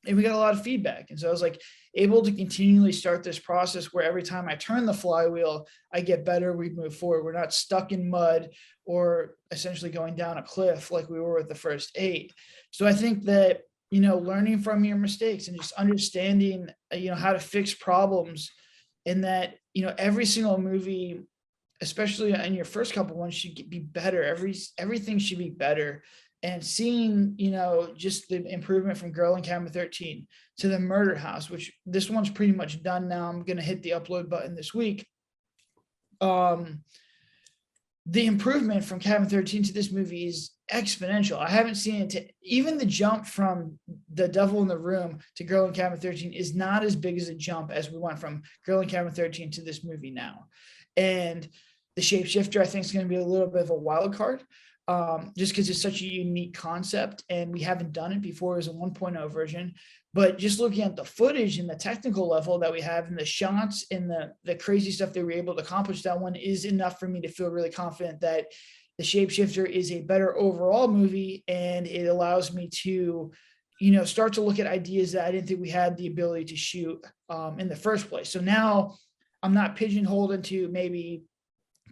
B: And we got a lot of feedback. And so I was like able to continually start this process where every time I turn the flywheel, I get better, we move forward. We're not stuck in mud or essentially going down a cliff like we were with the first 8. So I think that, learning from your mistakes and just understanding, how to fix problems, and that, every single movie, especially in your first couple ones, should be better. Everything should be better. And seeing, just the improvement from Girl in Cabin 13 to the Murder House, which this one's pretty much done now. I'm going to hit the upload button this week. The improvement from Cabin 13 to this movie is exponential. I haven't seen it even the jump from The Devil in the Room to Girl in Cabin 13 is not as big as a jump as we went from Girl in Cabin 13 to this movie now. And the Shapeshifter, I think, is going to be a little bit of a wild card. Just because it's such a unique concept and we haven't done it before as a 1.0 version. But just looking at the footage and the technical level that we have and the shots and the crazy stuff they were able to accomplish, that one is enough for me to feel really confident that the Shapeshifter is a better overall movie, and it allows me to, start to look at ideas that I didn't think we had the ability to shoot in the first place. So now I'm not pigeonholed into maybe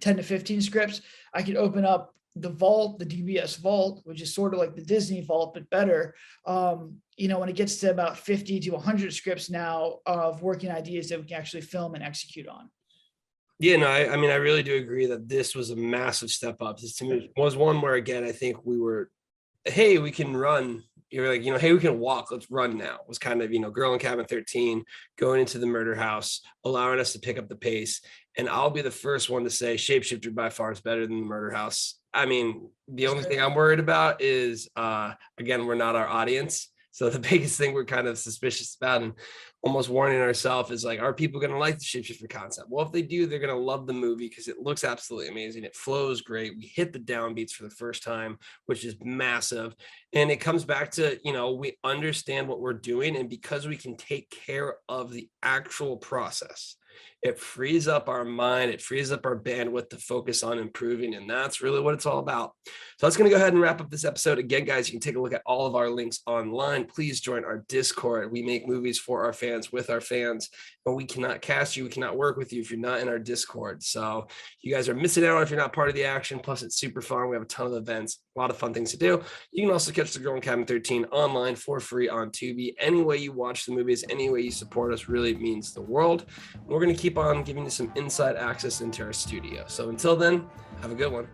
B: 10 to 15 scripts. I could open up the vault, the DBS vault, which is sort of like the Disney vault, but better. When it gets to about 50 to 100 scripts now of working ideas that we can actually film and execute on.
A: Yeah, no, I mean, I really do agree that this was a massive step up. This to me was one where, again, I think we were, hey, we can run. You're like, hey, we can walk. Let's run now. Was kind of, Girl in Cabin 13 going into the murder house, allowing us to pick up the pace. And I'll be the first one to say Shapeshifter by far is better than the murder house. I mean, the only thing I'm worried about is, again, we're not our audience. So the biggest thing we're kind of suspicious about and almost warning ourselves is like, are people going to like the shapeshifter concept? Well, if they do, they're going to love the movie because it looks absolutely amazing. It flows great. We hit the downbeats for the first time, which is massive. And it comes back to, we understand what we're doing. And because we can take care of the actual process, it frees up our mind, it frees up our bandwidth to focus on improving. And that's really what it's all about. So that's going to go ahead and wrap up this episode. Again, guys, you can take a look at all of our links online. Please join our Discord. We make movies for our fans, with our fans, but we cannot cast you. We cannot work with you if you're not in our Discord. So you guys are missing out if you're not part of the action. Plus, it's super fun. We have a ton of events, a lot of fun things to do. You can also catch The Girl in Cabin 13 online for free on Tubi. Any way you watch the movies, any way you support us really means the world. We're going to keep on giving you some inside access into our studio. So until then, have a good one.